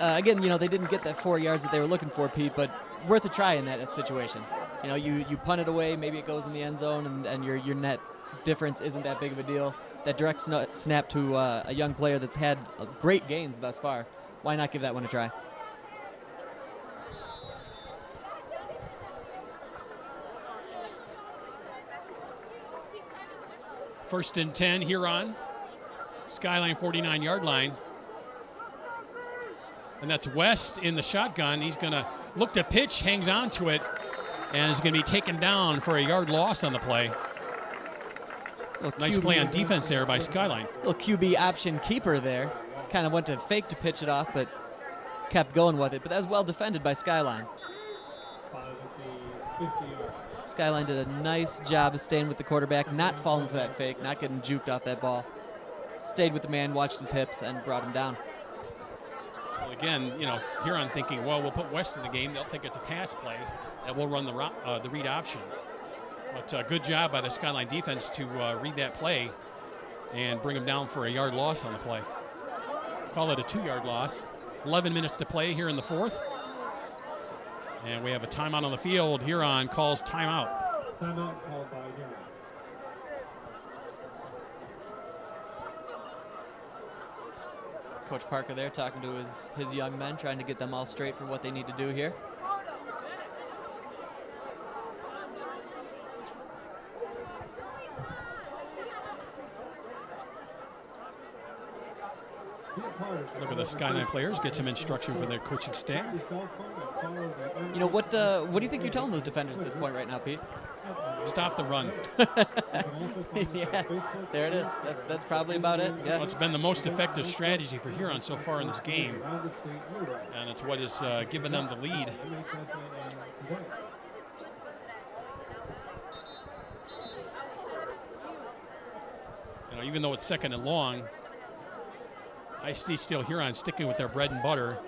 Again, you know, they didn't get that 4 yards that they were looking for, Pete, but worth a try in that situation. You know, you punt it away, maybe it goes in the end zone, and your net difference isn't that big of a deal. That direct snap to a young player that's had great gains thus far, why not give that one a try? First and 10, Huron. Skyline 49-yard line. And that's West in the shotgun. He's going to look to pitch, hangs on to it, and is going to be taken down for a yard loss on the play. Nice play on defense there by Skyline. Little QB option keeper there. Kind of went to fake to pitch it off, but kept going with it. But that was well defended by Skyline. Skyline did a nice job of staying with the quarterback, not falling for that fake, not getting juked off that ball. Stayed with the man, watched his hips, and brought him down. Well, again, you know, Huron thinking, well, we'll put West in the game. They'll think it's a pass play, and we'll run the read option. But good job by the Skyline defense to read that play and bring him down for a yard loss on the play. Call it a 2-yard loss. 11 minutes to play here in the fourth. And we have a timeout on the field. Huron calls timeout. Timeout called by Huron. Coach Parker there talking to his young men, trying to get them all straight for what they need to do here. Look at the Skyline players, get some instruction from their coaching staff. You know, what do you think you're telling those defenders at this point right now, Pete? Stop the run. Yeah, there it is. That's probably about it. Yeah. Well, it's been the most effective strategy for Huron so far in this game, and it's what has given them the lead. You know, even though it's second and long, I see still Huron sticking with their bread and butter.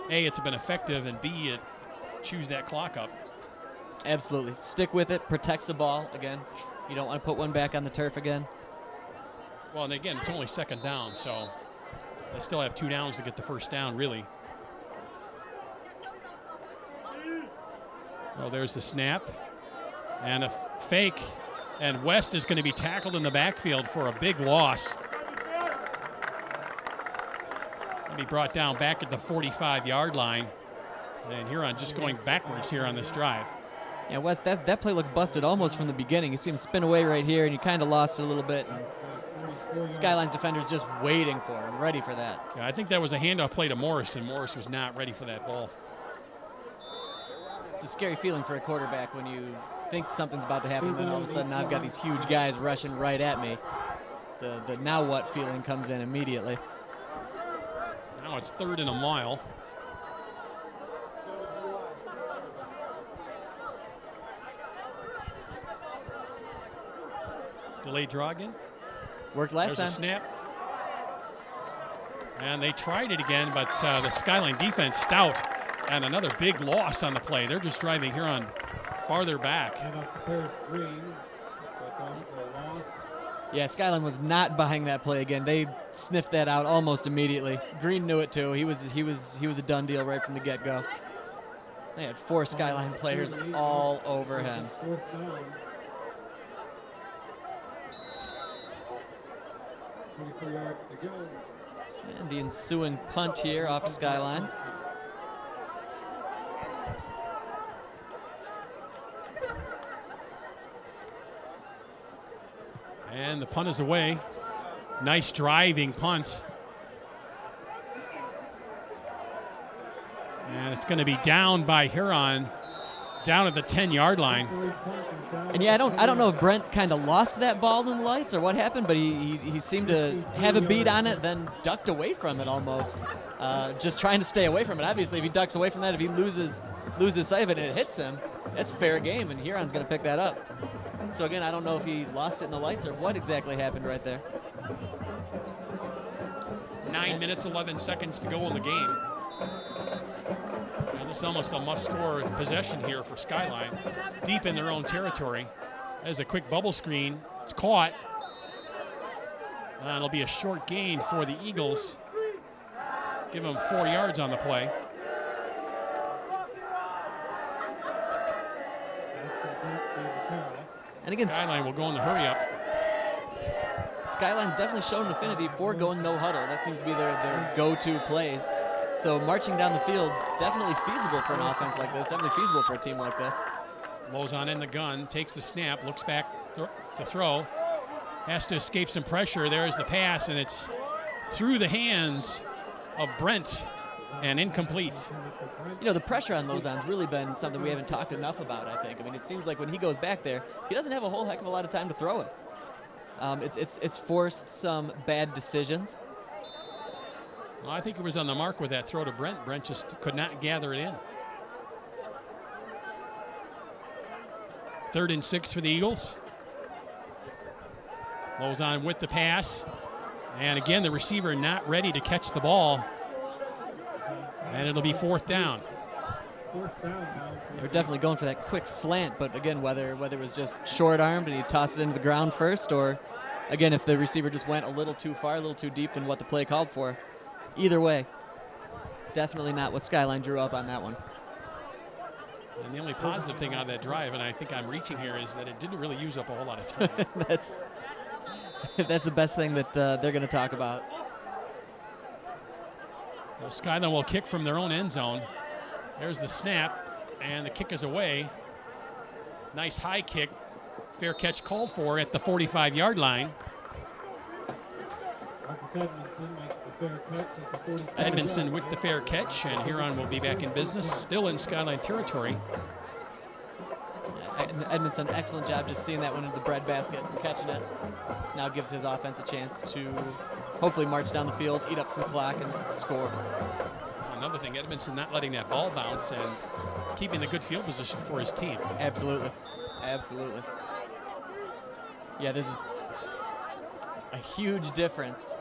A, it's been effective, and B, it chews that clock up. Absolutely. Stick with it. Protect the ball. Again, you don't want to put one back on the turf again. Well, and again, it's only second down, so they still have 2 downs to get the first down, really. Well, there's the snap. And a fake. And West is going to be tackled in the backfield for a big loss. Be brought down back at the 45-yard line. And Huron just going backwards here on this drive. Yeah, West, that play looks busted almost from the beginning. You see him spin away right here, and you kind of lost it a little bit. And Skyline's defender's just waiting for him, ready for that. Yeah, I think that was a handoff play to Morris, and Morris was not ready for that ball. It's a scary feeling for a quarterback when you think something's about to happen, and then all of a sudden I've got these huge guys rushing right at me. The now what feeling comes in immediately. Now it's 3rd and a mile. Delayed draw again. Worked last time. There's a snap. And they tried it again, but the Skyline defense stout. And another big loss on the play. They're just driving Huron farther back. Yeah, Skyline was not buying that play again. They sniffed that out almost immediately. Green knew it too. He was a done deal right from the get-go. They had 4 Skyline players all over him. And the ensuing punt here off to Skyline. And the punt is away. Nice driving punt. And And it's going to be down by Huron, down at the 10-yard line. And yeah, I don't know if Brent kind of lost that ball in the lights or what happened, but he seemed to have a beat on it, then ducked away from it almost, just trying to stay away from it. Obviously, if he ducks away from that, if he loses sight of it and it hits him, it's fair game, and Huron's going to pick that up. So again, I don't know if he lost it in the lights or what exactly happened right there. 9 minutes, 11 seconds to go in the game. And this is almost a must-score possession here for Skyline, deep in their own territory. There's a quick bubble screen. It's caught. And it'll be a short gain for the Eagles. Give them 4 yards on the play. And again, Skyline will go in the hurry up. Skyline's definitely shown an affinity for going no huddle. That seems to be their go-to plays. So marching down the field, definitely feasible for an offense like this, definitely feasible for a team like this. Lozon in the gun, takes the snap, looks back to throw, has to escape some pressure. There's the pass, and it's through the hands of Brent and incomplete. You know, the pressure on Lozon's really been something we haven't talked enough about, I think. I mean, it seems like when he goes back there, he doesn't have a whole heck of a lot of time to throw it. It's forced some bad decisions. Well, I think it was on the mark with that throw to Brent. Brent just could not gather it in. 3rd and 6 for the Eagles. Lozon with the pass. And again, the receiver not ready to catch the ball. And it'll be 4th down. They're definitely going for that quick slant, but again, whether it was just short-armed and he tossed it into the ground first, or again, if the receiver just went a little too far, a little too deep than what the play called for. Either way, definitely not what Skyline drew up on that one. And the only positive thing out of that drive, and I think I'm reaching here, is that it didn't really use up a whole lot of time. That's the best thing that they're going to talk about. Well, Skyline will kick from their own end zone. There's the snap, and the kick is away. Nice high kick. Fair catch called for at the 45-yard line. Edmondson with the fair catch, and Huron will be back in business, still in Skyline territory. Edmondson, excellent job just seeing that one into the bread basket and catching it. Now gives his offense a chance to hopefully march down the field, eat up some clock, and score. Another thing, Edmondson not letting that ball bounce and keeping the good field position for his team. Absolutely. Absolutely. Yeah, there's a huge difference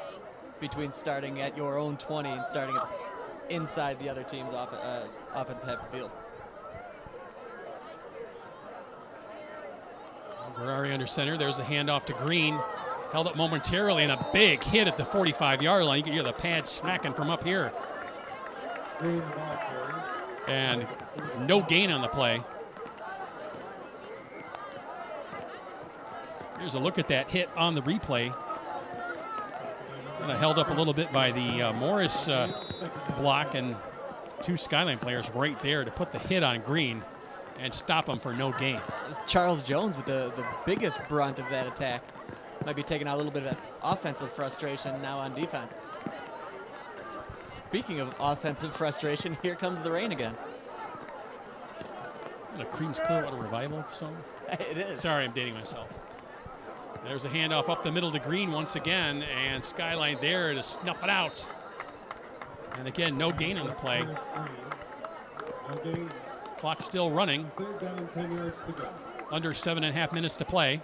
between starting at your own 20 and starting inside the other team's offensive half of the field. Guerrari under center. There's a handoff to Green. Held up momentarily, and a big hit at the 45-yard line. You can hear the pad smacking from up here. And no gain on the play. Here's a look at that hit on the replay. Kind of held up a little bit by the Morris block, and 2 Skyline players right there to put the hit on Green and stop him for no gain. It was Charles Jones with the biggest brunt of that attack. Might be taking out a little bit of offensive frustration now on defense. Speaking of offensive frustration, here comes the rain again. Is that a Cream's Clearwater Revival song? It is. Sorry, I'm dating myself. There's a handoff up the middle to Green once again, and Skyline there to snuff it out. And again, no gain on the play. Clock still running. 3rd down, 10 yards to go. Under 7.5 minutes to play.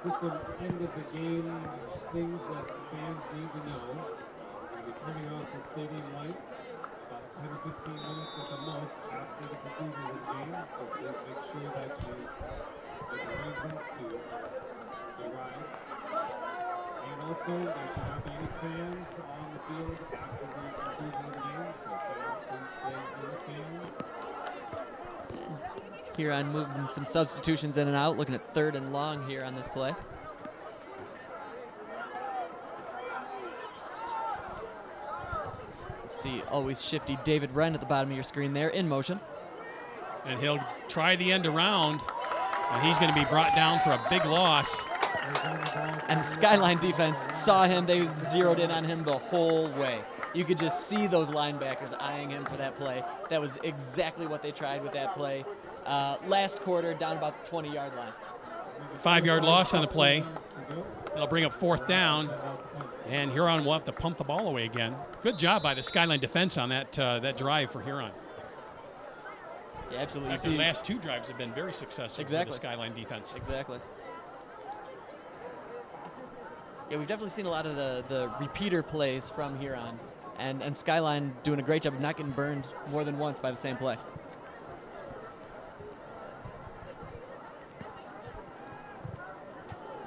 This is the end of the game, things that fans need to know. We'll be turning off the stadium lights about 10 or 15 minutes at the most after the conclusion of the game. So please make sure that you make arrangements to arrive. And also, there should not be any fans on the field after the conclusion of the game. So please stay in the fans. Huron moving some substitutions in and out, looking at 3rd and long here on this play. See always shifty David Wren at the bottom of your screen there in motion. And he'll try the end around, and he's going to be brought down for a big loss. And Skyline defense saw him. They zeroed in on him the whole way. You could just see those linebackers eyeing him for that play. That was exactly what they tried with that play. Last quarter, down about the 20-yard line. 5-yard loss on the play. That'll bring up 4th down, and Huron will have to punt the ball away again. Good job by the Skyline defense on that drive for Huron. Yeah, absolutely. The last 2 drives have been very successful for the Skyline defense. Exactly. Yeah, we've definitely seen a lot of the repeater plays from Huron, and Skyline doing a great job of not getting burned more than once by the same play.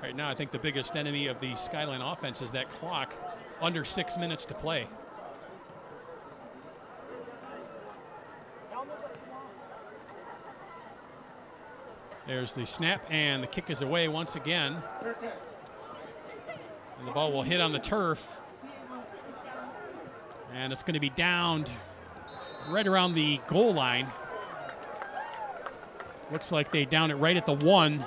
Right now, I think the biggest enemy of the Skyline offense is that clock, under 6 minutes to play. There's the snap, and the kick is away once again. And the ball will hit on the turf. And it's going to be downed right around the goal line. Looks like they down it right at the 1.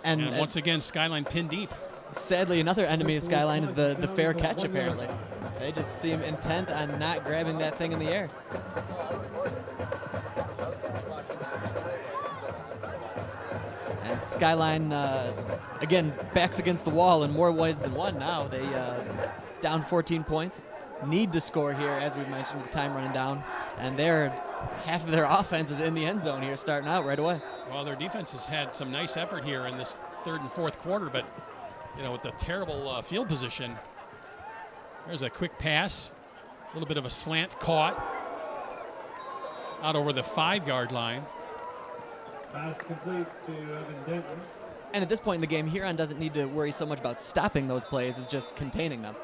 And once again, Skyline pinned deep. Sadly, another enemy of Skyline is the fair catch, apparently. They just seem intent on not grabbing that thing in the air. And Skyline, again, backs against the wall in more ways than one now. They down 14 points, need to score here, as we've mentioned, with time running down. And half of their offense is in the end zone here, starting out right away. Well, their defense has had some nice effort here in this 3rd and 4th quarter, but with the terrible field position, there's a quick pass, a little bit of a slant caught out over the 5-yard line. Pass complete to Evan Denton. And at this point in the game, Huron doesn't need to worry so much about stopping those plays, it's just containing them.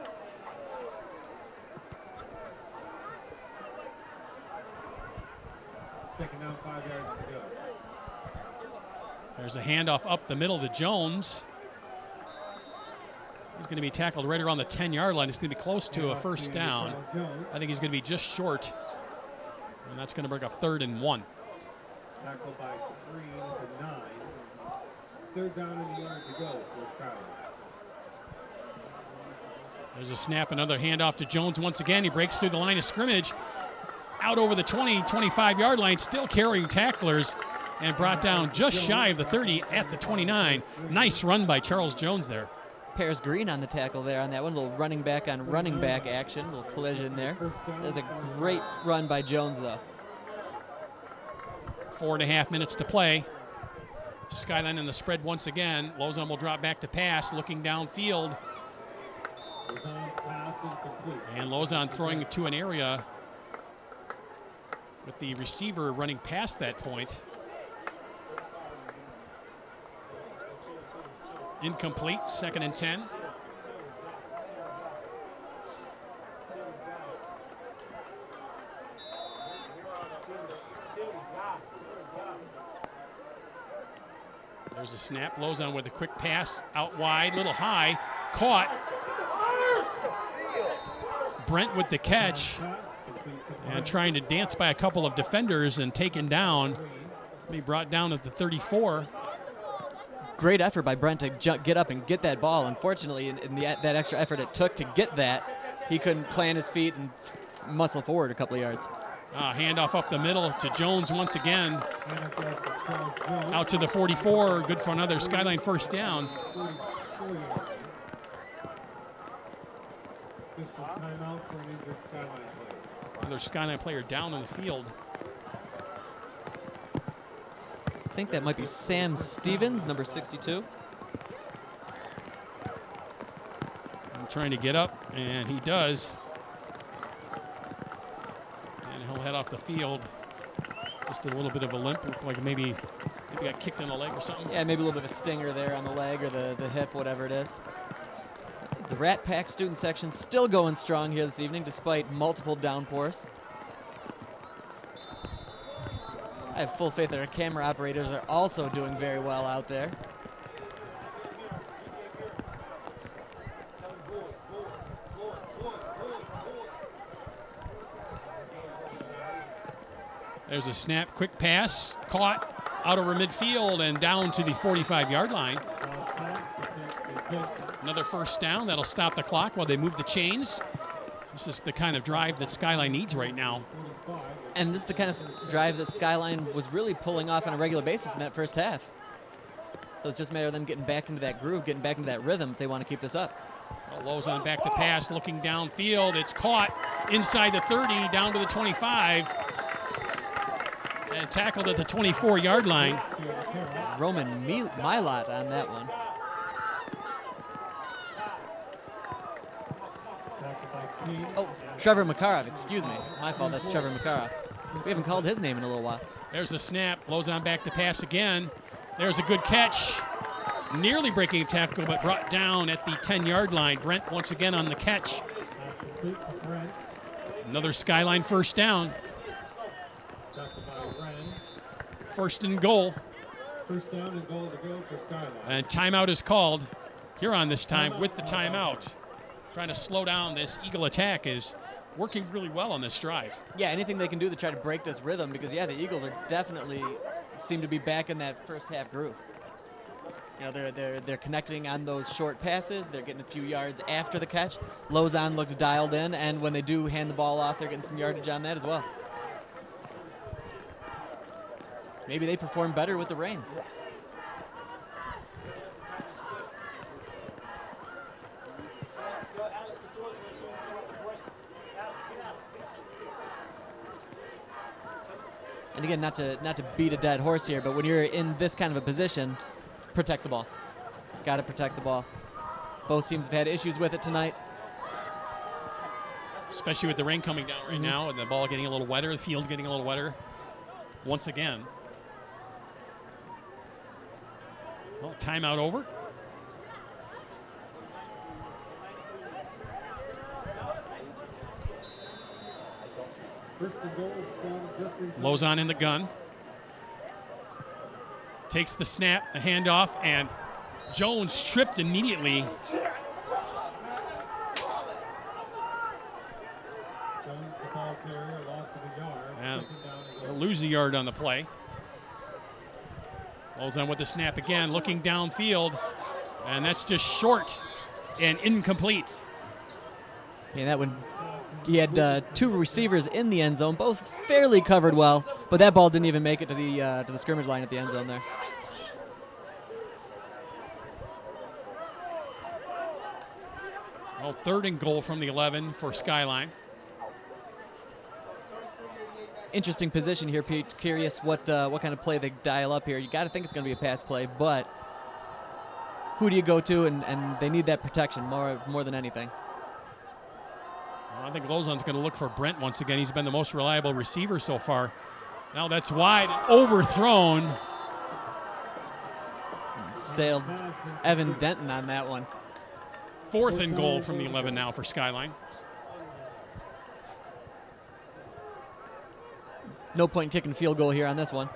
Second down, 5 yards to go. There's a handoff up the middle to Jones. He's going to be tackled right around the 10-yard line. It's going to be close to a 1st down. I think he's going to be just short. And that's going to bring up 3rd and 1. Tackled by 3 to 9. 3rd down and a yard to go for Skyline. There's a snap, another handoff to Jones once again. He breaks through the line of scrimmage. Out over the 20, 25-yard line, still carrying tacklers, and brought down just shy of the 30 at the 29. Nice run by Charles Jones there. Paris Green on the tackle there on that one. Little running back on running back action, little collision there. That was a great run by Jones, though. 4.5 minutes to play. Skyline in the spread once again. Lozon will drop back to pass, looking downfield. And Lozon throwing to an area with the receiver running past that point. Incomplete, 2nd and 10. There's a snap. Lozon with a quick pass out wide, little high, caught. Brent with the catch and trying to dance by a couple of defenders and taken down. Be brought down at the 34. Great effort by Brent to get up and get that ball. Unfortunately, in that extra effort it took to get that, he couldn't plant his feet and muscle forward a couple of yards. Handoff up the middle to Jones once again. Out to the 44. Good for another Skyline 1st down. Another Skyline player down on the field. I think that might be Sam Stevens, number 62. I'm trying to get up, and he does. And he'll head off the field. Just a little bit of a limp, looked like maybe got kicked in the leg or something. Yeah, maybe a little bit of a stinger there on the leg or the hip, whatever it is. The Rat Pack student section still going strong here this evening despite multiple downpours. I have full faith that our camera operators are also doing very well out there. There's a snap, quick pass, caught out over midfield and down to the 45-yard line. Another 1st down. That'll stop the clock while they move the chains. This is the kind of drive that Skyline needs right now. And this is the kind of drive that Skyline was really pulling off on a regular basis in that first half. So it's just a matter of them getting back into that groove, getting back into that rhythm if they want to keep this up. Well, Lozon back to pass, looking downfield. It's caught inside the 30, down to the 25. And tackled at the 24-yard line. Roman Milot on that one. Oh, Trevor Makarov, excuse me. My fault, that's Trevor Makarov. We haven't called his name in a little while. There's the snap. Lozon back to pass again. There's a good catch. Nearly breaking a tackle, but brought down at the 10-yard line. Brent once again on the catch. Another Skyline first down. First and goal. First down and goal to go for Skyline. And timeout is called. Huron this time with the timeout. Trying to slow down this Eagle attack is working really well on this drive. Yeah, anything they can do to try to break this rhythm because, yeah, the Eagles are definitely seem to be back in that first half groove. You know, they're connecting on those short passes. They're getting a few yards after the catch. Lozon looks dialed in, and when they do hand the ball off, they're getting some yardage on that as well. Maybe they perform better with the rain. And again, not to beat a dead horse here, but when you're in this kind of a position, protect the ball. Got to protect the ball. Both teams have had issues with it tonight. Especially with the rain coming down right now and the ball getting a little wetter, the field getting a little wetter once again. Well, timeout over. Lozon in the gun. Takes the snap, the handoff, and Jones tripped immediately. And they'll lose a yard on the play. Lozon with the snap again, looking downfield, and that's just short and incomplete. Yeah, that one. He had two receivers in the end zone, both fairly covered well, but that ball didn't even make it to the scrimmage line at the end zone there. Well, third and goal from the 11 for Skyline. Interesting position here, Pete. Curious what kind of play they dial up here. You got to think it's going to be a pass play, but who do you go to? And they need that protection more than anything. Well, I think Lozon's going to look for Brent once again. He's been the most reliable receiver so far. Now that's wide, overthrown. Sailed Evan Denton on that one. Fourth and goal from the 11 now for Skyline. No point in kicking field goal here on this one.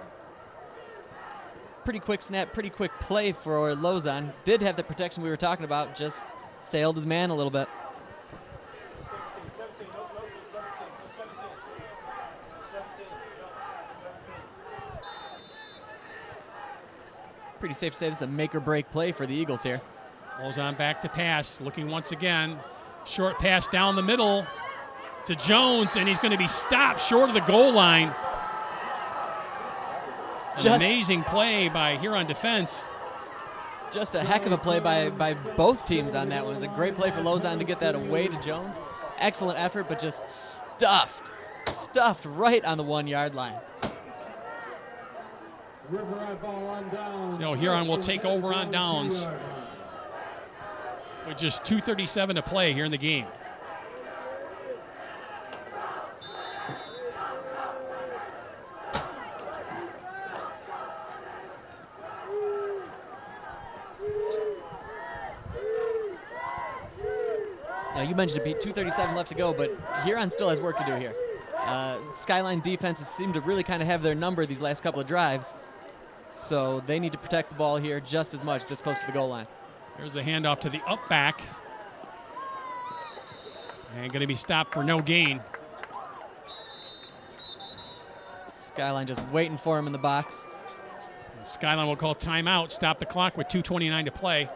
Pretty quick snap, pretty quick play for Lozon. Did have the protection we were talking about, just sailed his man a little bit. Pretty safe to say this is a make or break play for the Eagles here. Lozon back to pass, looking once again. Short pass down the middle to Jones, and he's going to be stopped short of the goal line. An amazing play by Huron defense. Just a heck of a play by both teams on that one. It was a great play for Lozon to get that away to Jones. Excellent effort, but just stuffed right on the 1 yard line. So Huron will take over on downs with just 2:37 to play here in the game. Now, you mentioned it, Pete, 2:37 left to go, but Huron still has work to do here. Skyline defenses seem to really kind of have their number these last couple of drives, so they need to protect the ball here just as much this close to the goal line. There's a handoff to the up back. And going to be stopped for no gain. Skyline just waiting for him in the box. Skyline will call timeout, stop the clock with 2:29 to play.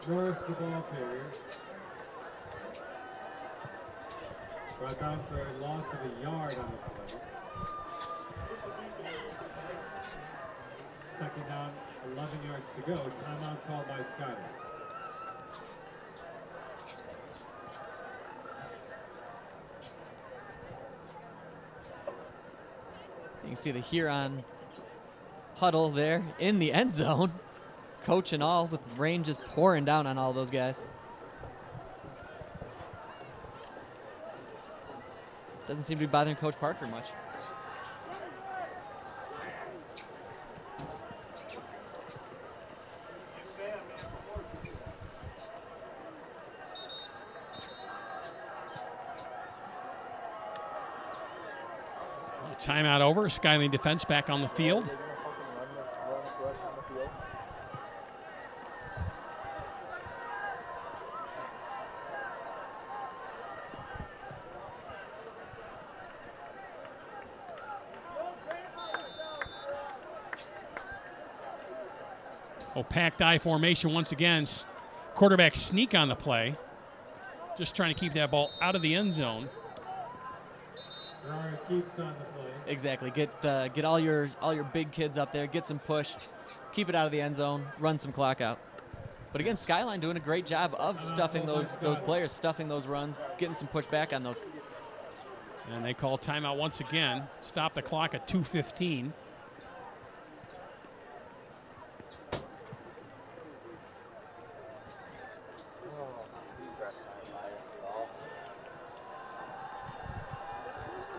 Norris, the ball carrier. Brought down for a loss of a yard on the play. Second down, 11 yards to go. Timeout called by Skyline. You can see the Huron huddle there in the end zone. Coach and all, with rain just pouring down on all those guys. Doesn't seem to be bothering Coach Parker much. Timeout over. Skyline defense back on the field. Oh, packed I formation once again. Quarterback sneak on the play. Just trying to keep that ball out of the end zone. Keeps on the play. Exactly. Get all your big kids up there. Get some push. Keep it out of the end zone. Run some clock out. But again, Skyline doing a great job of stuffing those players, stuffing those runs, getting some push back on those. And they call timeout once again. Stop the clock at 2:15.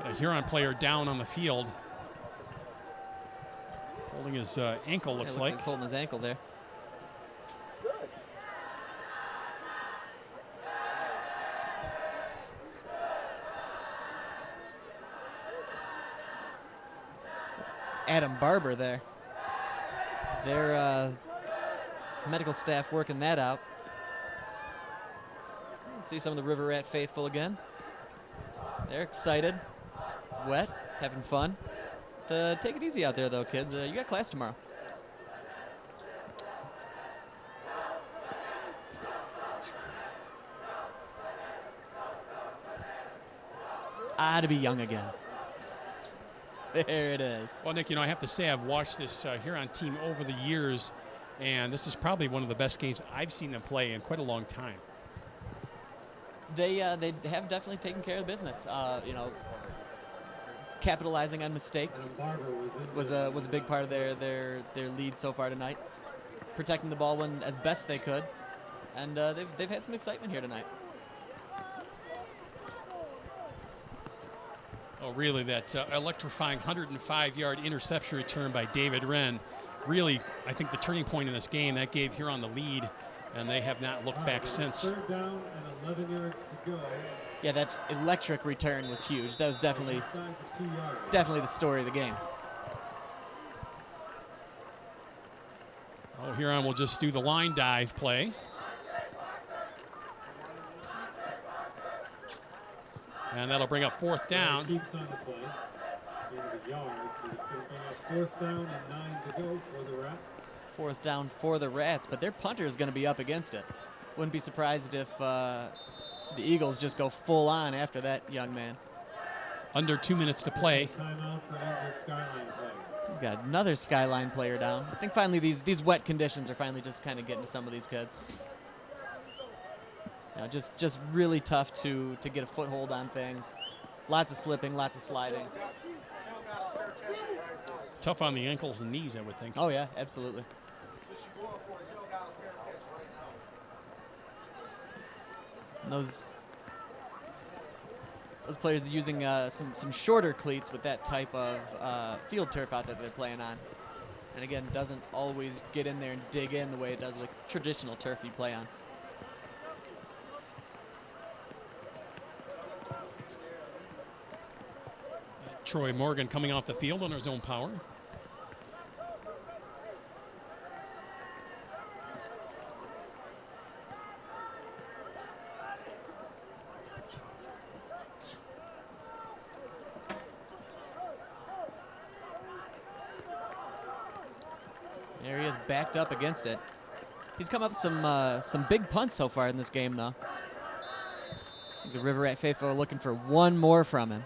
A Huron player down on the field, holding his ankle. Looks like he's holding his ankle there. Adam Barber there. Their medical staff working that out. See some of the River Rat faithful again. They're excited, wet, having fun. Take it easy out there, though, kids. You got class tomorrow. To be young again. There it is. Well, Nick, you know, I have to say I've watched this Huron team over the years, and this is probably one of the best games I've seen them play in quite a long time. They have definitely taken care of business. You know, capitalizing on mistakes was a big part of their lead so far tonight. Protecting the ball as best they could, and they've had some excitement here tonight. Oh, really, that electrifying 105-yard interception return by David Wren. Really, I think the turning point in this game, that gave Huron the lead, and they have not looked back since. Third down and 11 yards to go. Yeah, that electric return was huge. That was definitely the story of the game. Oh, Huron will just do the line dive play. And that'll bring up fourth down. Keeps on the play. The yards. It's going to bring up fourth down and 9 to go for the Rats. Fourth down for the Rats, but their punter is going to be up against it. Wouldn't be surprised if the Eagles just go full on after that young man. Under 2 minutes to play. Timeout for another Skyline player. We've got another Skyline player down. I think finally these wet conditions are finally just kind of getting to some of these kids. You know, just really tough to get a foothold on things. Lots of slipping, lots of sliding. Tough on the ankles and knees, I would think. Oh yeah, absolutely. And those players are using some shorter cleats with that type of field turf out that they're playing on. And again, doesn't always get in there and dig in the way it does with traditional turf you play on. Troy Morgan coming off the field on his own power. There he is, backed up against it. He's come up some big punts so far in this game, though. The River Rat faithful are looking for one more from him.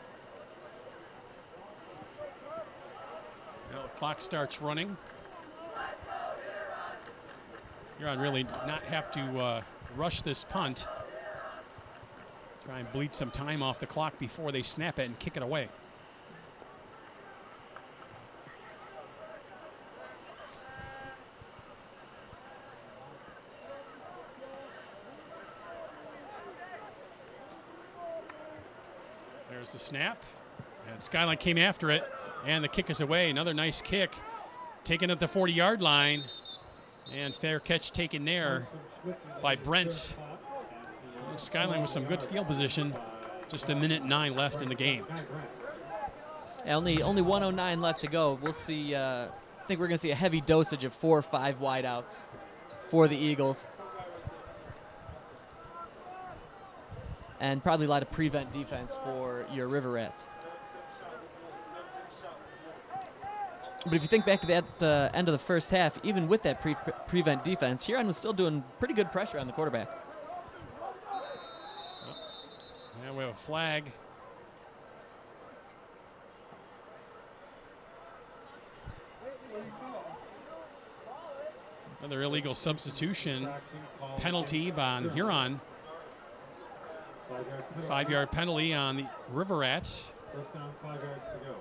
Well, the clock starts running. Huron really not have to rush this punt. Try and bleed some time off the clock before they snap it and kick it away. There's the snap, and Skyline came after it, and the kick is away. Another nice kick, taken at the 40-yard line, and fair catch taken there by Brent. And Skyline with some good field position. Just 1:09 left in the game. Yeah, only 1:09 left to go. We'll see. I think we're going to see a heavy dosage of 4 or 5 wideouts for the Eagles. And probably a lot of prevent defense for your River Rats. But if you think back to that end of the first half, even with that prevent defense, Huron was still doing pretty good pressure on the quarterback. And we have a flag. Another illegal substitution penalty on Huron. 5-yard penalty on the River Rats. First down, 5 yards to go.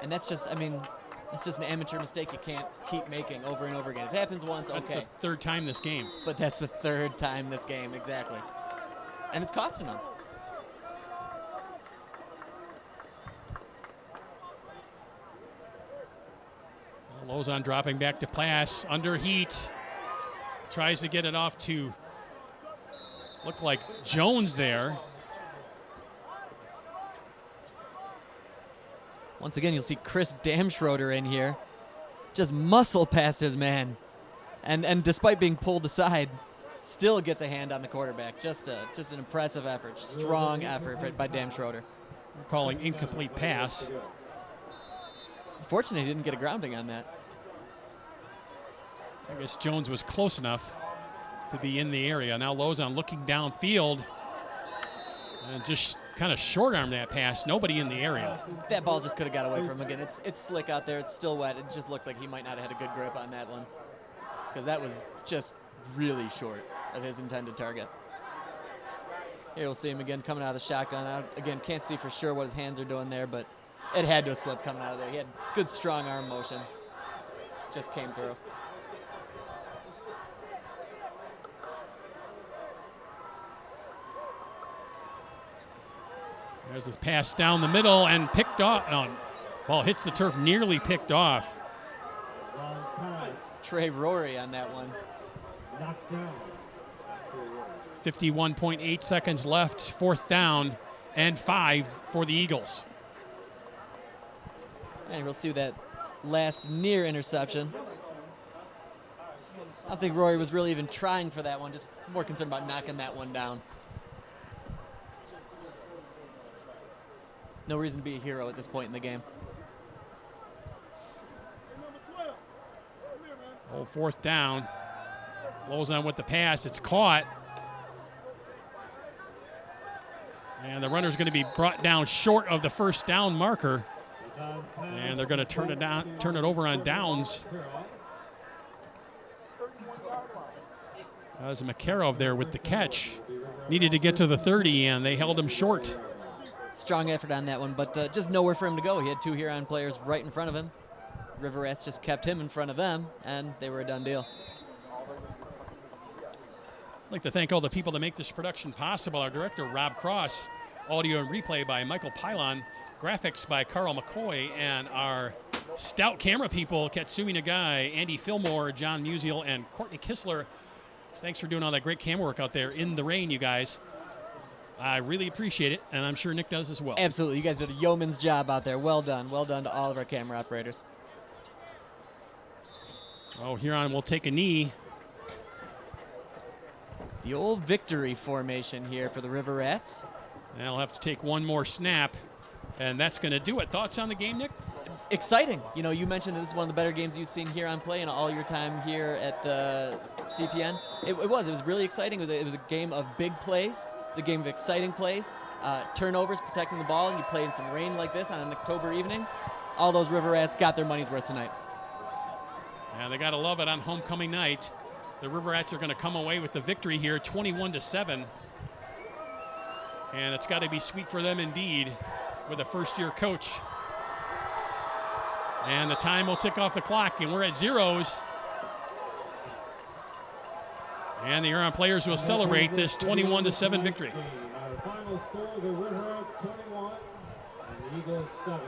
And that's just, I mean, it's just an amateur mistake you can't keep making over and over again. If it happens once, That's okay. the third time this game. But that's the third time this game, exactly. And it's costing them. Lozon dropping back to pass, under heat. Tries to get it off to look like Jones there. Once again, you'll see Chris Damschroeder in here. Just muscle past his man. And despite being pulled aside, still gets a hand on the quarterback. Just an impressive effort. Strong effort by Damschroeder. We're calling incomplete pass. Fortunately, he didn't get a grounding on that. I guess Jones was close enough to be in the area. Now Lozon looking downfield and just kind of short-armed that pass. Nobody in the area. That ball just could have got away from him again. It's slick out there. It's still wet. It just looks like he might not have had a good grip on that one, because that was just really short of his intended target. Here we'll see him again coming out of the shotgun. Again, can't see for sure what his hands are doing there, but it had to have slipped coming out of there. He had good strong arm motion. Just came through. There's this pass down the middle and picked off. No, ball hits the turf, nearly picked off. Trey Rory on that one. Knocked down. 51.8 seconds left, 4th down and 5 for the Eagles. And we'll see that last near interception. I don't think Rory was really even trying for that one, just more concerned about knocking that one down. No reason to be a hero at this point in the game. Oh, 4th down. Lozon with the pass. It's caught. And the runner's going to be brought down short of the 1st down marker. And they're going to turn it over on downs. That was Makarov there with the catch. Needed to get to the 30, and they held him short. Strong effort on that one, but just nowhere for him to go. He had 2 Huron players right in front of him. River Rats just kept him in front of them, and they were a done deal. I'd like to thank all the people that make this production possible. Our director, Rob Cross, audio and replay by Michael Pylon, graphics by Carl McCoy, and our stout camera people, Katsumi Nagai, Andy Fillmore, John Musial, and Courtney Kistler. Thanks for doing all that great camera work out there in the rain, you guys. I really appreciate it, and I'm sure Nick does as well. Absolutely. You guys did a yeoman's job out there. Well done. Well done to all of our camera operators. Oh, Huron will take a knee. The old victory formation here for the River Rats. They'll have to take one more snap, and that's going to do it. Thoughts on the game, Nick? Exciting. You know, you mentioned that this is one of the better games you've seen here on play in all your time here at CTN. It was really exciting. It was a game of big plays. It's a game of exciting plays. turnovers, protecting the ball, and you play in some rain like this on an October evening, all those River Rats got their money's worth tonight. Yeah, they got to love it on homecoming night. The River Rats are going to come away with the victory here, 21-7. And it's got to be sweet for them indeed with a first-year coach. And the time will tick off the clock, and we're at zeros. And the Huron players will celebrate this 21-7 victory. Final score, the River Rats 21 and the Eagles 7.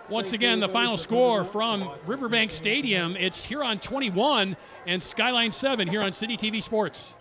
Once again, the final score from Riverbank Stadium, it's Huron 21 and Skyline 7 here on City TV Sports.